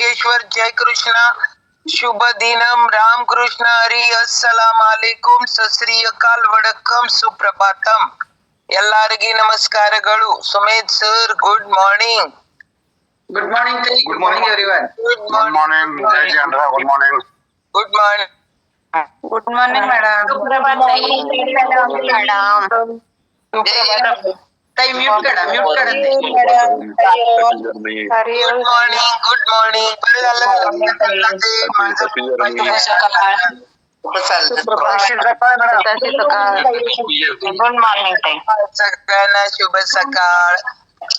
योगेश्वर, जय कृष्ण, शुभ दिनम, रामकृष्ण हरी, अस्सलाम अलैकुम, सत अकाल वडक्कम, सुप्रभातम. ಎಲ್ಲರಿಗೆ ನಮಸ್ಕಾರಗಳು. Sumedh sir, good morning. Good morning, Tay. Good morning, everyone. Good Good morning, Jai Chandra. Good morning. Good morning. Good morning, madam. सुप्रभात मॅडम. Tay, mute करा. Good morning, good morning. बरं झालं माझं गुड मॉर्निंग ताई. सगळ्यांना शुभ सकाळ.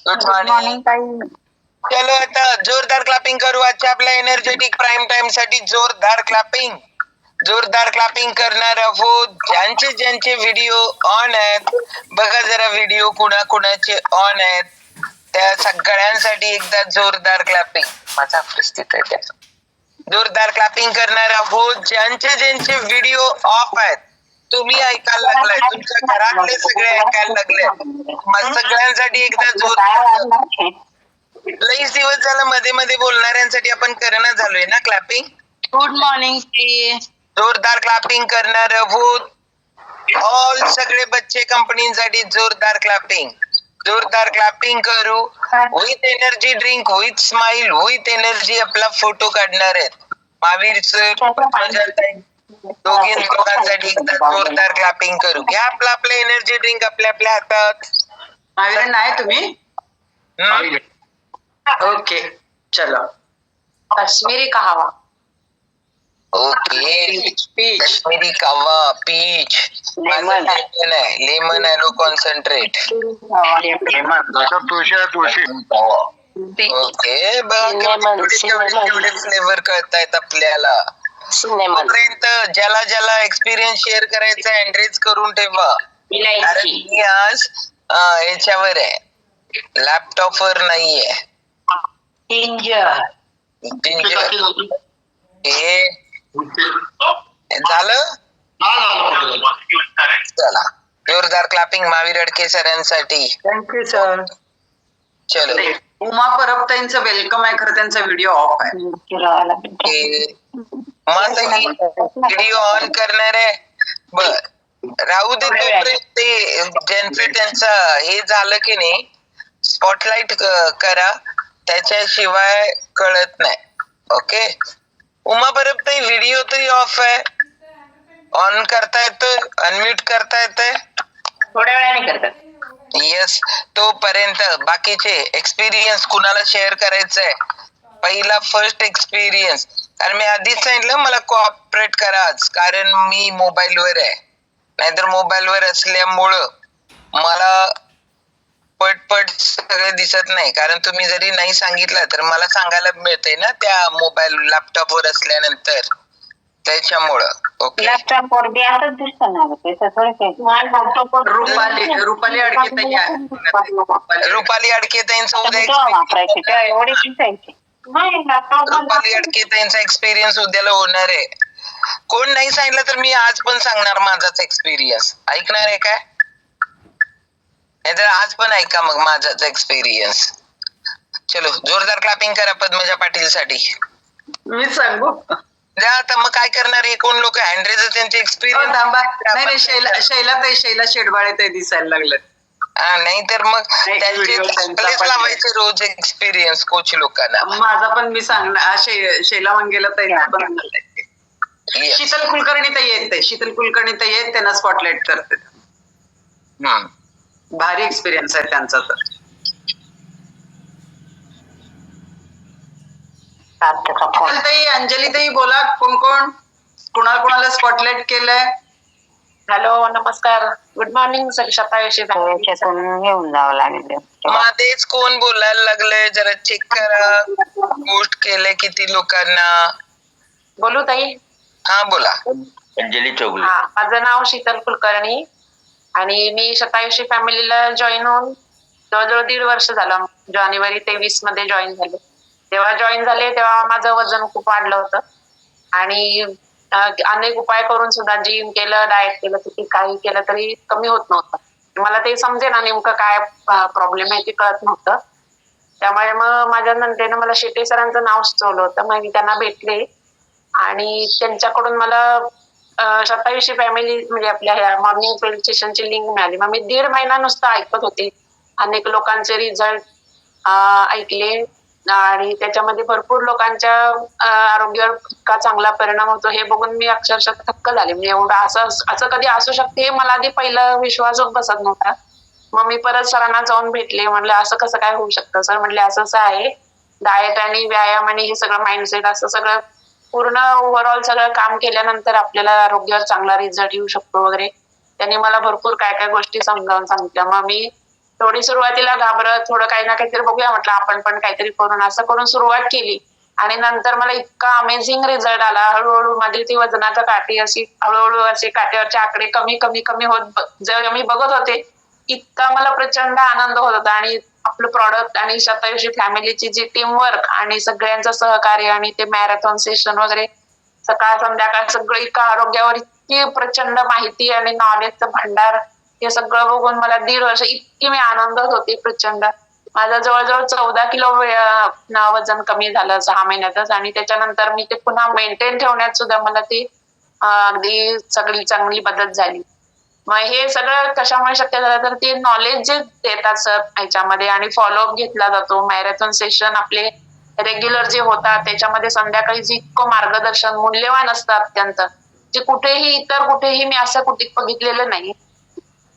Good morning. चलो आता जोरदार क्लॅपिंग करू. आजच्या आपल्या एनर्जेटिक प्राईम टाइम साठी जोरदार क्लॅपिंग करणार आहोत. ज्यांचे ज्यांचे व्हिडिओ ऑन आहेत बघा जरा, व्हिडिओ कुणाकुणाचे ऑन आहेत त्या सगळ्यांसाठी एकदा जोरदार क्लॅपिंग. माझा उपस्थित आहे त्या जोरदार क्लॅपिंग करणार आहोत. ज्यांचे ज्यांचे व्हिडिओ ऑफ आहेत तुम्ही ऐकायला लागलाय, तुमच्या घरातले सगळे ऐकायला लागले, सगळ्यांसाठी एकदा जोरदार. लईच दिवस झाला मध्ये मध्ये बोलणाऱ्यांसाठी आपण करणं झालोय ना क्लॅपिंग. Good morning. जोरदार क्लॅपिंग करणार आहोत. ऑल सगळे बच्चे कंपनीसाठी जोरदार क्लॅपिंग करू. With energy drink, with smile, with energy आपला फोटो काढणार आहेत. महावीर सर, दोघांसाठी एकदा जोरदार क्लॅपिंग करू. घ्या आपलं एनर्जी ड्रिंक आपल्या हातात. महावीर नाही तुम्ही? ओके, चलो. काश्मीरी कहावा. ओके, काश्मीरी कावा, पीच, लेमन ॲलो कॉन्सन्ट्रेट. तुळशी. ओके, बघा फ्लेवर कळतायत आपल्याला. तोपर्यंत ज्याला एक्सपिरियन्स शेअर करायचा एंड्रेज करून ठेवा. कारण मी आज याच्यावर आहे, लॅपटॉपवर नाहीये. हे झालं. चला जोरदार क्लॅपिंग महावीर अडके सरांसाठी. Thank you sir. चलो. उमा परबताईंचं वेलकम आहे, खरं त्यांचा व्हिडिओ ऑफ आहे. व्हिडिओ ऑन करणार आहे. बर राहू दे. तोपर्यंत ते ज्यांचं त्यांचं हे झालं की नाही स्पॉटलाइट करा, त्याच्याशिवाय कळत नाही. ओके. उमा परबताई व्हिडिओ तरी ऑफ आहे, ऑन करता येतोय, अनम्यूट करता येतोय. थोड्या वेळाने करतात. येस. तोपर्यंत बाकीचे एक्सपिरियन्स कुणाला शेअर करायचंय, पहिला फर्स्ट एक्सपिरियन्स. कारण मी आधीच सांगितलं मला कोऑपरेट करा आज, कारण मी मोबाईलवर आहे. नाहीतर मोबाईलवर असल्यामुळं मला पटपट सगळं दिसत नाही. कारण तुम्ही जरी नाही सांगितलं तर मला सांगायला मिळतंय ना त्या मोबाईल लॅपटॉपवर असल्यानंतर, त्याच्यामुळं. ओके. लॅपटॉपवर बी असंच दिसतं ना. रुपाली अडकेताईंचा उद्या एक्सपिरियन्स उद्याला होणार आहे. कोण नाही सांगितलं तर मी आज पण सांगणार माझाच एक्सपिरियन्स. ऐकणार आहे काय? नाहीतर आज पण ऐका मग माझाच एक्सपिरियन्स. चलो जोरदार क्लॅपिंग करा पद्मजा पाटील साठी. मी सांगू आता मग काय करणार हे कोण लोक हँड्रेज त्यांचे एक्सपिरियन्स. नाही शैला शेडबाळे ते दिसायला लागलेत. नाही तर मग त्यांचे लावायचे रोज एक्सपिरियन्स कोच लोकांना. माझा पण मी सांगणार. शैला मंगेला ताई पण, शीतल कुलकर्णी ताई येत त्यांना स्पॉटलाइट करते. भारी एक्सपिरियन्स आहे त्यांचा. तर ताई, अंजली ताई बोला. कोणाला स्पॉटलाइट केलंय? हॅलो, नमस्कार, गुड मॉर्निंग. शतायुषी घेऊन जावं लागेल. मध्येच कोण बोलायला लागलंय जरा चेक करा. पोस्ट केलंय किती लोकांना. बोलू ताई? हा बोला. अंजली चौगुले. माझं नाव शीतल कुलकर्णी आणि मी शतायुषी फॅमिलीला जॉईन होऊन जवळजवळ 1.5 वर्ष झालं. जानेवारी 23 मध्ये जॉईन झाले. तेव्हा जॉईन झाले तेव्हा माझं वजन खूप वाढलं होतं आणि अनेक उपाय करून सुद्धा जिम केलं, डाएट केलं, किती काही केलं तरी कमी होत नव्हतं. मला ते समजे ना नेमकं काय प्रॉब्लेम आहे ते कळत नव्हतं. त्यामुळे मग माझ्या नंदेनं मला शेटे सरांचं नाव सुचवलं होतं. मग मी त्यांना भेटले आणि त्यांच्याकडून मला 2700 फॅमिली म्हणजे आपल्या ह्या मॉर्निंग रजिस्ट्रेशनची लिंक मिळाली. मग मी 1.5 महिना नुसतं ऐकत होते. अनेक लोकांचे रिझल्ट ऐकले आणि त्याच्यामध्ये भरपूर लोकांच्या आरोग्यावर इतका चांगला परिणाम होतो हे बघून मी अक्षरशः थक्क झाले. म्हणजे एवढं असं कधी असू शकते हे मला आधी पहिला विश्वासच बसत नव्हता. मग मी परत सरांना जाऊन भेटले. म्हणलं असं कसं काय होऊ शकतं. सर म्हणले असं असं आहे, डाएट आणि व्यायाम आणि हे सगळं माइंडसेट असं सगळं पूर्ण ओव्हरऑल सगळं काम केल्यानंतर आपल्याला आरोग्यावर चांगला रिझल्ट येऊ शकतो वगैरे. त्यांनी मला भरपूर काय काय गोष्टी समजावून सांगितल्या. मग मी थोडी सुरुवातीला घाबरत थोडं काही ना काहीतरी बघूया म्हटलं आपण पण काहीतरी करून असं करून सुरुवात केली आणि नंतर मला इतका अमेझिंग रिझल्ट आला. हळूहळू माझी ती वजनाच्या काठी अशी हळूहळू असे काठ्यावरचे आकडे कमी कमी कमी होत जेव्हा मी बघत होते इतका मला प्रचंड आनंद होत होता. आणि आपलं प्रॉडक्ट आणि 2700 फॅमिलीची जी टीमवर्क आणि सगळ्यांचं सहकार्य आणि ते मॅरेथॉन सेशन वगैरे सकाळ संध्याकाळ सगळं इतकं आरोग्यावर इतकी प्रचंड माहिती आणि नॉलेजचं भांडार हे सगळं बघून मला 1.5 वर्ष इतकी मी आनंदात होते प्रचंड. माझं जवळजवळ 14 किलो वजन कमी झालं 6 महिन्यातच आणि त्याच्यानंतर मी ते पुन्हा मेंटेन ठेवण्यात सुद्धा मला ती अगदी सगळी चांगली मदत झाली. मग हे सगळं कशामुळे शक्य झालं तर ते नॉलेज जे देतात सर ह्याच्यामध्ये आणि फॉलोअप घेतला जातो. मॅरेथॉन सेशन आपले रेग्युलर जे होतात त्याच्यामध्ये संध्याकाळी जे इतकं मार्गदर्शन मूल्यवान असतं अत्यंत जे कुठेही इतर कुठेही मी असं कुठे बघितलेलं नाही.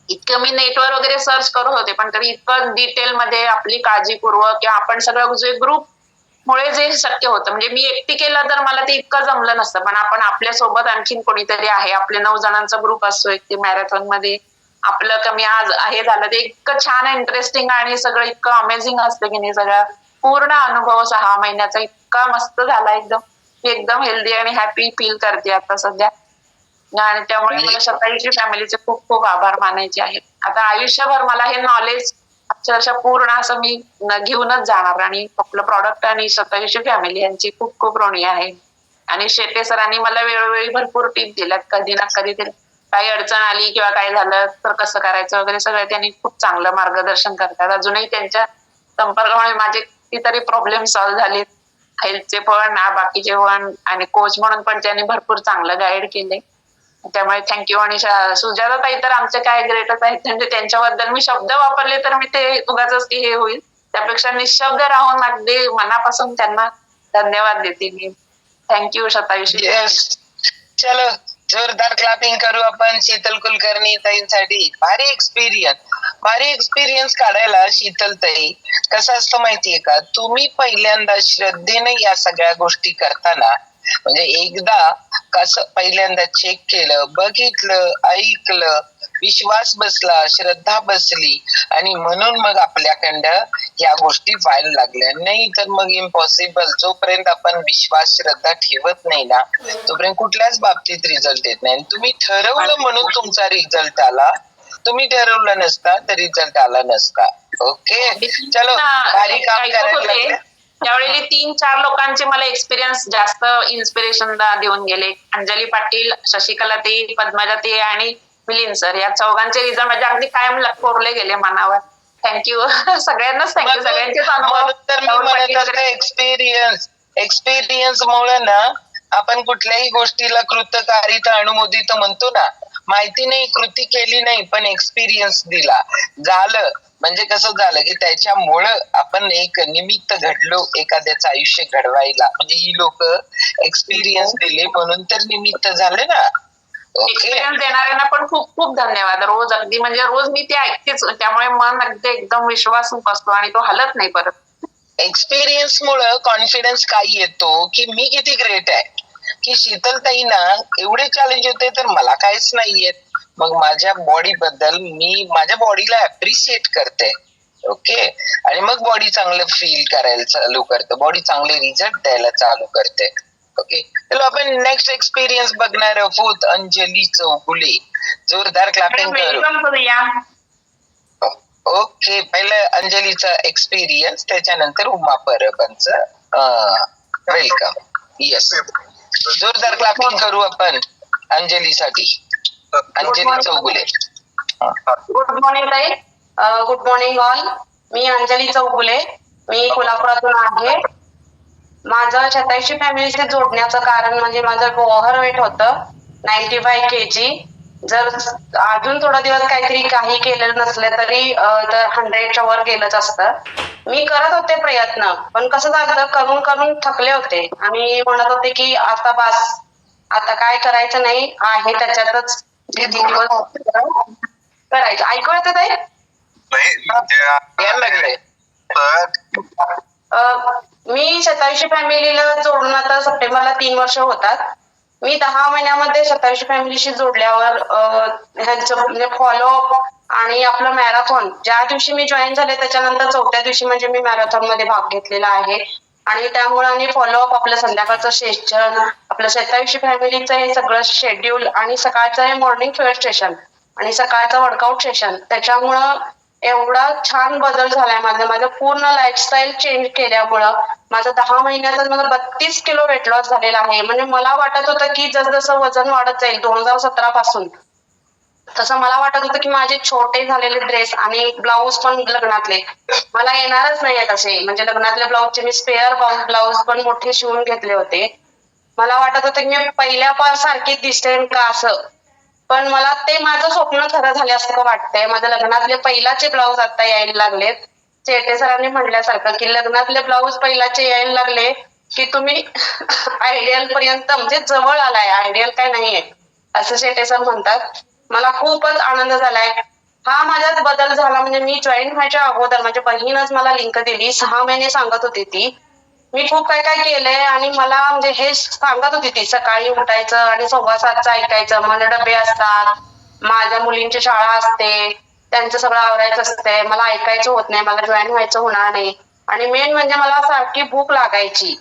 इतकं मी नेटवर वगैरे सर्च करत होते पण तरी इतकं डिटेलमध्ये आपली काळजीपूर्वक किंवा आपण सगळं जे ग्रुप मुळे जे शक्य होतं म्हणजे मी एकटी केलं तर मला ते इतकं जमलं नसतं. पण आपण आपल्यासोबत आणखीन कोणीतरी आहे आपले 9 जणांचा ग्रुप असतो एक ते मॅरेथॉन मध्ये आपलं कमी आज हे झालं ते इतकं छान इंटरेस्टिंग आणि सगळं इतकं अमेझिंग असतं की नाही सगळं पूर्ण अनुभव 6 महिन्याचा इतका मस्त झाला. एकदम हेल्दी आणि हॅपी फील करते आता सध्या. आणि त्यामुळे मला 2700 फॅमिलीचे खूप खूप आभार मानायचे आहेत. आता आयुष्यभर मला हे नॉलेज अक्षरशः पूर्ण असं मी घेऊनच जाणार आणि आपलं प्रॉडक्ट आणि 2700 फॅमिली यांची खूप खूप ऋणी आहे. आणि शेटे सरांनी मला वेळोवेळी भरपूर टिप दिल्यात. कधी ना कधी काही अडचण आली किंवा काय झालं तर कसं करायचं वगैरे सगळं त्यांनी खूप चांगलं मार्गदर्शन करतात. अजूनही त्यांच्या संपर्कामुळे माझे कितीतरी प्रॉब्लेम सॉल्व्ह झालेत. हेल्थचे पण बाकीचे पण आणि कोच म्हणून पण त्यांनी भरपूर चांगलं गाईड केले. त्यामुळे थँक्यू. आणि सुजाता ताई तर आमचे काय ग्रेटच आहेत. म्हणजे त्यांच्याबद्दल मी शब्द वापरले तर मी ते उगाचच हे होईल त्यापेक्षा निशब्द राहून अगदी मनापासून त्यांना धन्यवाद देते मी. थँक्यू 2700. चलो जोरदार क्लॅपिंग करू आपण शीतल कुलकर्णी ताईंसाठी. भारी एक्सपिरियन्स काढायला शीतल ताई कसं असतं माहितीये का, तुम्ही पहिल्यांदा श्रद्धेने या सगळ्या गोष्टी करताना म्हणजे एकदा कसं पहिल्यांदा चेक केलं, बघितलं, ऐकलं, विश्वास बसला, श्रद्धा बसली आणि म्हणून मग आपल्याकडं या गोष्टी व्हायला लागल्या. नाही तर मग इम्पॉसिबल. जोपर्यंत आपण विश्वास श्रद्धा ठेवत नाही ना तोपर्यंत कुठल्याच बाबतीत रिझल्ट येत नाही. तुम्ही ठरवलं म्हणून तुमचा रिझल्ट आला. तुम्ही ठरवलं नसता तर रिझल्ट आला नसता. ओके चलो भारी काम करायला लागलं. त्यावेळी 3-4 लोकांचे मला एक्सपिरियन्स जास्त इन्स्पिरेशन देऊन गेले. अंजली पाटील, शशिकला ते, पद्मजा ते आणि मिलिंद सर या चौघांचे रिझल्ट म्हणजे अगदी कायम कोरले गेले मनावर. थँक्यू सगळ्यांनाच थँक्यू. सगळ्यांचेच अनुभव तर मी म्हणत होते एक्सपिरियन्स मुळे ना आपण कुठल्याही गोष्टीला कृतकारिता अनुमोदित म्हणतो ना. माहिती नाही कृती केली नाही पण एक्सपिरियन्स दिला झालं म्हणजे कसं झालं की त्याच्यामुळं आपण एक निमित्त घडलो एखाद्याचं आयुष्य घडवायला. म्हणजे ही लोक एक्सपिरियन्स दिले म्हणून तर निमित्त झाले ना. एक्सपिरियन्स देणाऱ्यांना पण खूप खूप धन्यवाद. रोज अगदी म्हणजे रोज मी ते ऐकतेच त्यामुळे मन अगदी एकदम विश्वास बसतो आणि तो हलत नाही परत. एक्सपिरियन्स मुळे कॉन्फिडन्स काय येतो की मी किती ग्रेट आहे की शीतल ताई ना एवढे चॅलेंज होते तर मला काहीच नाही येत. मग माझ्या बॉडी बद्दल मी माझ्या बॉडीला अप्रिशिएट करते. ओके आणि मग बॉडी चांगलं फील करायला चालू करते, बॉडी चांगले रिझल्ट द्यायला चालू करते. ओके चलो आपण नेक्स्ट एक्सपिरियन्स बघणार आहोत. अंजली चौगुले. जोरदार क्लॅपिंग करू. ओके पहिलं अंजलीचा एक्सपिरियन्स त्याच्यानंतर उमा परबंचं वेलकम. येस जोरदार क्लॅपिंग करू आपण अंजलीसाठी. अंजली चौगुले. गुड मॉर्निंग ताई. Good morning all. मी अंजली चौगुले. मी कोल्हापुरातून आहे. माझं 87 फॅमिलीशी जोडण्याचं कारण म्हणजे माझं ओव्हर वेट होतं 95 kg. जर अजून थोडा दिवस काही केलं नसलं तरी तर 100च्या वर गेलंच असतं. मी करत होते प्रयत्न, पण कसं झालं करून करून थकले होते आणि म्हणत होते की आता बस, आता काय करायचं नाही आहे त्याच्यातच दिवस करायचं. ऐकू येतं ताई? यायला लागले. मी 27 फॅमिलीला जोडून आता सप्टेंबरला 3 वर्ष होतात. मी 10 महिन्यामध्ये 27 फॅमिलीशी जोडल्यावर ह्यांचं म्हणजे फॉलोअप आणि आपलं मॅरेथॉन ज्या दिवशी मी जॉईन झाले त्याच्यानंतर 4थ्या दिवशी म्हणजे मी मॅरेथॉन मध्ये भाग घेतलेला आहे. आणि त्यामुळे आणि फॉलोअप आपलं संध्याकाळचं सेशन, आपलं 27 फॅमिलीचं हे सगळं शेड्यूल आणि सकाळचं हे मॉर्निंग फ्युएल स्टेशन आणि सकाळचं वर्कआउट सेशन, त्याच्यामुळं एवढा छान बदल झालाय माझं पूर्ण लाईफस्टाईल चेंज केल्यामुळं माझं 10 महिन्यातच मला 32 किलो वेट लॉस झालेला आहे. म्हणजे मला वाटत होतं की जसं वजन वाढत जाईल 2017 पासून, तसं मला वाटत होतं की माझे छोटे झालेले ड्रेस आणि ब्लाऊज पण लग्नातले मला येणारच नाहीये तसे. म्हणजे लग्नातल्या ब्लाऊजचे मी स्पेअर ब्लाऊज पण मोठे शिवून घेतले होते. मला वाटत होतं की मी पहिल्या सारखी दिसते का असं, पण मला ते माझं स्वप्न खरं झाल्यासारखं वाटतंय. माझ्या लग्नातले पहिलाचे ब्लाऊज आता यायला लागलेत. चेटे सरांनी म्हटल्यासारखं की लग्नातले ब्लाऊज पहिलाचे यायला लागले की तुम्ही आयडियल पर्यंत म्हणजे जवळ आलाय, आयडियल काय नाहीये असं चेटे सर म्हणतात. मला खूपच आनंद झालाय. हा माझ्यात बदल झाला म्हणजे मी जॉईन व्हायच्या अगोदर माझी बहीणच मला लिंक दिली. 6 महिने सांगत होती ती. मी खूप काय काय केलंय आणि मला म्हणजे हे सांगत होती ती सकाळी उठायचं आणि 7:15चं ऐकायचं. माझे डबे असतात, माझ्या मुलींची शाळा असते, त्यांचं सगळं आवरायचं असतंय, मला ऐकायचं होत नाही, मला जॉईन व्हायचं होणार नाही. आणि मेन म्हणजे मला सारखी भूक लागायची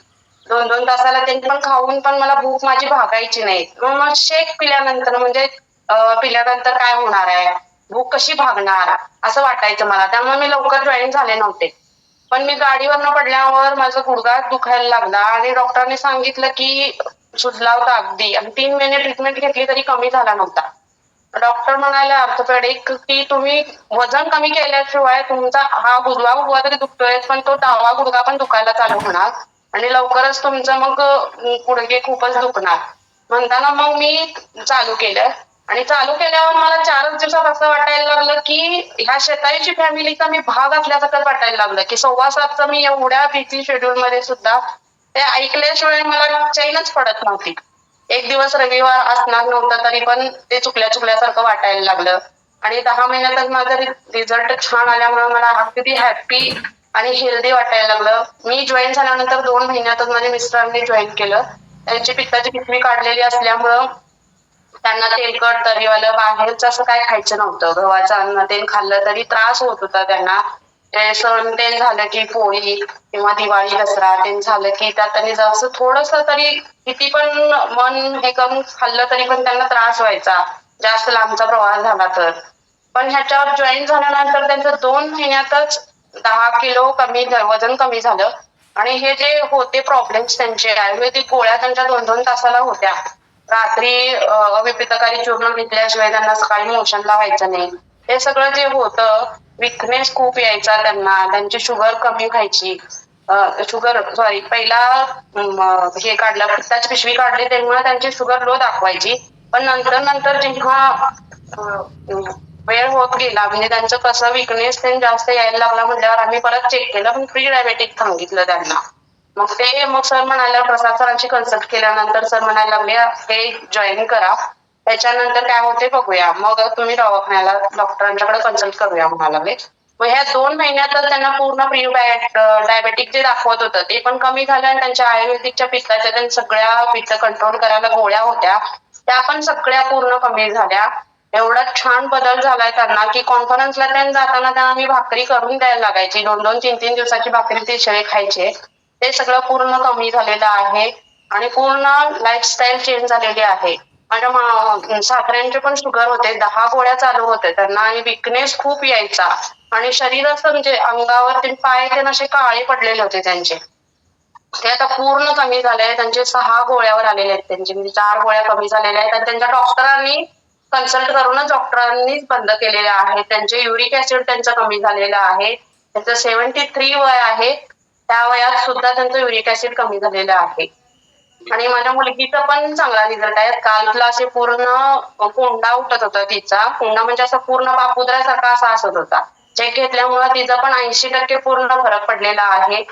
2-2 तासाला. त्यांनी पण खाऊन पण मला भूक माझी भागायची नाही. मग शेक पिल्यानंतर म्हणजे पिल्यानंतर काय होणार आहे, भूक कशी भागणार असं वाटायचं मला. त्यामुळे मी लवकर जॉईन झाले नव्हते. पण मी गाडीवरनं पडल्यावर माझा गुडघा दुखायला लागला आणि डॉक्टरांनी सांगितलं की सुजला होता अगदी, आणि 3 महिने ट्रीटमेंट घेतली तरी कमी झाला नव्हता. डॉक्टर म्हणाले ऑर्थोपेडिक की तुम्ही वजन कमी केल्याशिवाय तुमचा हा गुडघा तरी दुखतोय, पण तो डावा गुडघा पण दुखायला चालू होणार आणि लवकरच तुमचं मग गुडघे खूपच दुखणार. म्हणताना मग मी चालू केलं आणि चालू केल्यावर मला 4च दिवसात असं वाटायला लागलं की ह्या 27 फॅमिलीचा मी भाग असल्यासारखं वाटायला लागलं की 7:15चं मी एवढ्या बिझी शेड्यूल मध्ये सुद्धा ते ऐकल्याशिवाय मला चैनच पडत नव्हती. एक दिवस रविवार असणार नव्हता तरी पण ते चुकल्यासारखं वाटायला लागलं. आणि 10 महिन्यातच माझा रिझल्ट छान आल्यामुळे मला अगदी हॅपी आणि हेल्दी वाटायला लागलं. मी जॉईन झाल्यानंतर 2 महिन्यातच माझ्या मिस्टरांनी जॉईन केलं. त्यांची पित्ताची पिशवी काढलेली असल्यामुळं त्यांना तेलकट तर्रीवालं बाहेरचं असं काय खायचं नव्हतं. गव्हाचं अन्न तेल खाल्लं तरी त्रास होत होता त्यांना. ते सण तेल झालं की पोळी किंवा दिवाळी दसरा ते झालं की त्यात त्यांनी जसं थोडंसं तरी किती पण मन हे करून खाल्लं तरी पण त्यांना त्रास व्हायचा जास्त लांबचा प्रवास झाला तर. पण ह्याच्यावर जॉईन झाल्यानंतर त्यांचं 2 महिन्यातच 10 किलो वजन कमी झालं. आणि हे जे होते प्रॉब्लेम्स त्यांचे आयुर्वेदिक गोळ्या त्यांच्या 2-2 तासाला होत्या. रात्री अविपितकारी चूर्ण घेतल्याशिवाय त्यांना सकाळी मोशनला व्हायचं नाही. हे सगळं जे होतं, विकनेस खूप यायचा त्यांना, त्यांची शुगर कमी व्हायची. पहिला हे काढलं, पित्ताची पिशवी काढली तेव्हा त्यांची शुगर लो दाखवायची. पण नंतर जेव्हा वेळ होत गेला म्हणजे त्यांचं कसं विकनेस जास्त यायला लागला म्हटल्यावर आम्ही परत चेक केलं, पण प्री डायबेटिक सांगितलं त्यांना. मग सर म्हणाले, प्रसाद सरांशी कन्सल्ट केल्यानंतर सर म्हणायला लागले हे जॉईन करा, त्याच्यानंतर काय होते बघूया, मग तुम्ही दवाखान्याला डॉक्टरांच्याकडे कन्सल्ट करूया म्हणायला लागले. मग ह्या 2 महिन्यातच त्यांना पूर्ण प्री डायबेटिक जे दाखवत होतं ते पण कमी झालं आणि त्यांच्या आयुर्वेदिकच्या पित्ताच्या त्यांनी सगळ्या पित्त कंट्रोल करायला गोळ्या होत्या त्या पण सगळ्या पूर्ण कमी झाल्या. एवढा छान बदल झालाय त्यांना की कॉन्फरन्सला त्यांनी जाताना त्यांना आम्ही भाकरी करून द्यायला लागायची. 2-2, 3-3 दिवसाची भाकरी ते शेळे खायचे. ते सगळं पूर्ण कमी झालेलं आहे आणि पूर्ण लाईफस्टाईल चेंज झालेली आहे. माझ्या सासऱ्यांचे पण शुगर होते, 10 गोळ्या चालू होते त्यांना आणि विकनेस खूप यायचा आणि शरीर असं म्हणजे अंगावर पाय ते असे काळे पडलेले होते त्यांचे. ते आता पूर्ण कमी झालंय. त्यांचे 6 गोळ्यावर आलेले आहेत त्यांचे, म्हणजे 4 गोळ्या कमी झालेल्या आहेत आणि त्यांच्या डॉक्टरांनी कन्सल्ट करूनच डॉक्टरांनीच बंद केलेले आहे. त्यांचे युरिक ऍसिड त्यांचं कमी झालेलं आहे. त्यांचं 73 वय आहे त्या वयात सुद्धा त्यांचं युरिक ऍसिड कमी झालेलं आहे. आणि माझ्या मुलगीचा पण चांगला रिझल्ट आहे. कालला असे पूर्ण कोंडा उठत होता तिचा. कोंडा म्हणजे असा पूर्ण पापुद्र्यासारखा असा असत होता. चेक घेतल्यामुळे तिचा पण 80% पूर्ण फरक पडलेला आहे.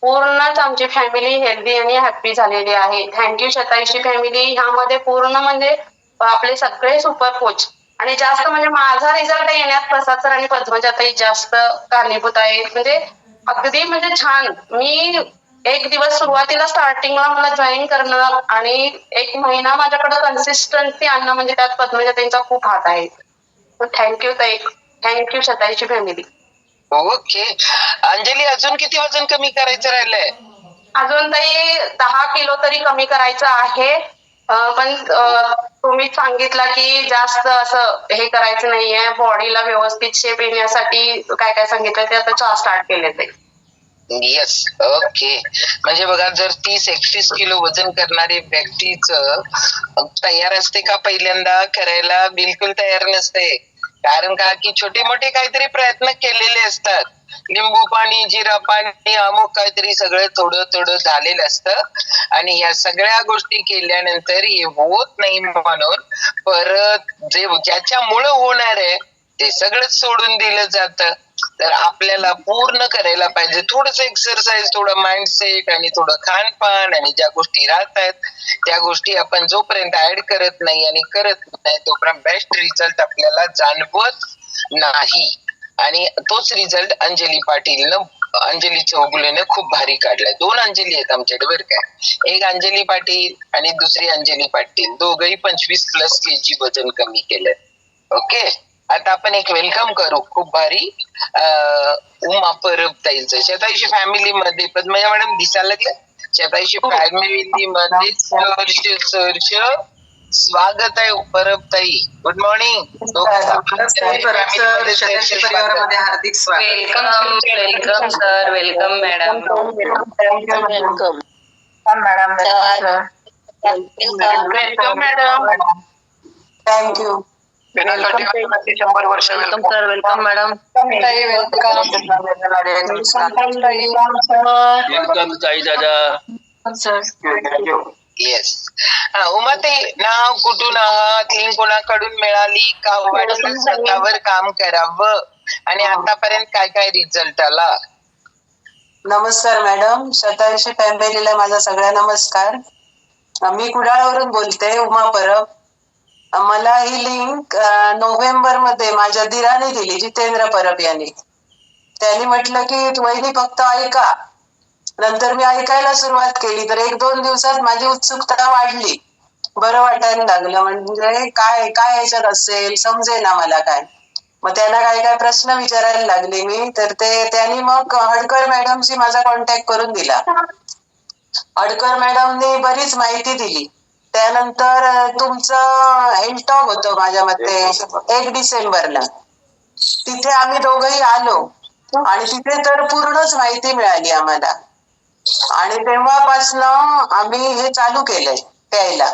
पूर्णच आमची फॅमिली हेल्दी आणि हॅप्पी झालेली आहे. Thank you Shatayushi family. ह्यामध्ये पूर्ण म्हणजे आपले सगळे सुपर कोच आणि जास्त म्हणजे माझा रिझल्ट येण्यात प्रसाद सर आणि पद्मजाताई जास्त कारणीभूत आहेत. म्हणजे अगदी म्हणजे छान. मी एक दिवस सुरुवातीला स्टार्टिंगला मला जॉईन करणं आणि 1 महिना माझ्याकडे कन्सिस्टन्सी आणणं म्हणजे त्यात पद्मजाताईंचा खूप हात आहे. थँक्यू ताई. Thank you Shatayushi family. Okay Anjali, अजून किती वजन कमी करायचं राहिलंय? अजून ताई 10 किलो तरी कमी करायचं आहे. पण तुम्ही सांगितलं की जास्त असं हे करायचं नाहीये. बॉडीला व्यवस्थित शेप येण्यासाठी काय काय सांगितलं ते आता स्टार्ट केले ते. Yes, okay. म्हणजे बघा, जर 30-31 किलो वजन करणारी व्यक्तीच तयार असते का पहिल्यांदा करायला? बिलकुल तयार नसते. कारण का की छोटे मोठे काहीतरी प्रयत्न केलेले असतात. लिंबू पाणी, जिरा पाणी, अमुक काहीतरी सगळं थोडं थोडं झालेलं असतं. आणि या सगळ्या गोष्टी केल्यानंतर हे होत नाही म्हणून परत जे ज्याच्यामुळं होणार आहे ते सगळंच सोडून दिलं जातं. तर आपल्याला पूर्ण करायला पाहिजे थोडस एक्सरसाइज, थोडं माइंडसेट आणि थोडं खानपान, आणि ज्या गोष्टी राहतात त्या गोष्टी आपण जोपर्यंत ऍड करत नाही आणि करत नाही तोपर्यंत बेस्ट रिझल्ट आपल्याला जाणवत नाही. आणि तोच रिझल्ट अंजली चौगुलेने खूप भारी काढलाय. 2 अंजली आहेत आमच्याकडे बरं काय. एक अंजली पाटील आणि दुसरी अंजली पाटील. दोघही 25+ kg वजन कमी केलंय. ओके, आता आपण एक वेलकम करू खूप भारी उमा परब ताईंचं. शतायुषी फॅमिली मध्ये पद्मजा मॅडम दिसायला लागले. शतायुषी फॅमिली मध्ये सहर्ष स्वागत आहे परब ताई. Good morning. शतायुषी परिवारामध्ये हार्दिक स्वागत. Welcome sir. Welcome madam. Welcome. Welcome madam. Thank you. 100 वर्ष. Welcome sir. Welcome madam. Welcome ताई दादा. येस. उमाताई, नाव कुठून आहात? लिंक कोणाकडून मिळाली? का वाटलं स्वतःवर काम करावं? आणि आतापर्यंत काय काय रिझल्ट आला? नमस्कार मॅडम. शतायुषी फॅमिलीला माझा सगळ्या नमस्कार. मी कुडाळवरून बोलते, उमा परब. मला ही लिंक नोव्हेंबर मध्ये माझ्या दिराने दिली, जितेंद्र परब यांनी. त्यांनी म्हटलं की वहिनी फक्त ऐका. नंतर मी ऐकायला सुरुवात केली तर 1-2 दिवसात माझी उत्सुकता वाढली. बरं वाटायला लागलं. म्हणजे काय काय याच्यात असेल समजेना मला काय. मग त्यांना काय काय प्रश्न विचारायला लागले मी. तर त्यांनी मग हडकर मॅडमशी माझा कॉन्टॅक्ट करून दिला. हडकर मॅडमनी बरीच माहिती दिली. त्यानंतर तुमचं हेल्टॉक होतं माझ्या मते 1 डिसेंबरला. तिथे आम्ही दोघंही आलो आणि तिथे तर पूर्णच माहिती मिळाली आम्हाला. आणि तेव्हापासनं आम्ही हे चालू केलंय प्यायला.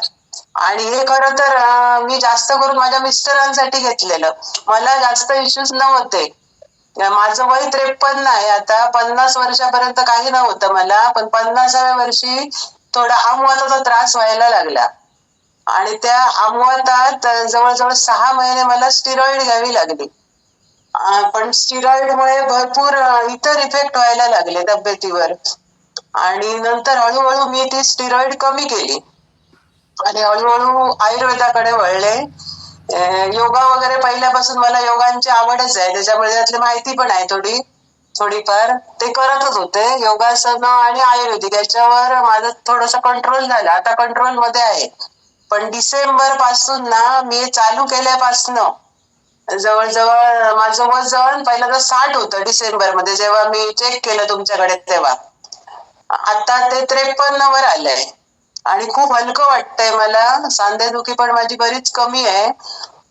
आणि हे खरं तर मी जास्त करून माझ्या मिस्टरांसाठी घेतलेलं. मला जास्त इश्यूज नव्हते. माझं वय 53 आहे आता. 50 वर्षापर्यंत काही नव्हतं मला. पण 50व्या वर्षी थोडा आमवाताचा त्रास व्हायला लागला. आणि त्या आमवातात जवळजवळ 6 महिने मला स्टिरॉइड घ्यावी लागली. पण स्टिरॉइडमुळे भरपूर इतर इफेक्ट व्हायला लागले तब्येतीवर. आणि नंतर हळूहळू मी ती स्टिरॉइड कमी केली आणि हळूहळू आयुर्वेदाकडे वळले. योगा वगैरे पहिल्यापासून मला योगांची आवडच आहे, त्याच्यामुळे त्यातली माहिती पण आहे थोडीफार. ते करतच होते योगासनं आणि आयुर्वेदिक याच्यावर माझं थोडंसं कंट्रोल झालं. आता कंट्रोल मध्ये आहे. पण डिसेंबर पासून ना मी चालू केल्यापासनं जवळजवळ माझं वजन पहिल्यांदा 60 होतं डिसेंबर मध्ये जेव्हा मी चेक केलं तुमच्याकडे तेव्हा. आता ते 53 वर आलंय. आणि खूप हलकं वाटतंय मला. सांधेदुखी पण माझी बरीच कमी आहे.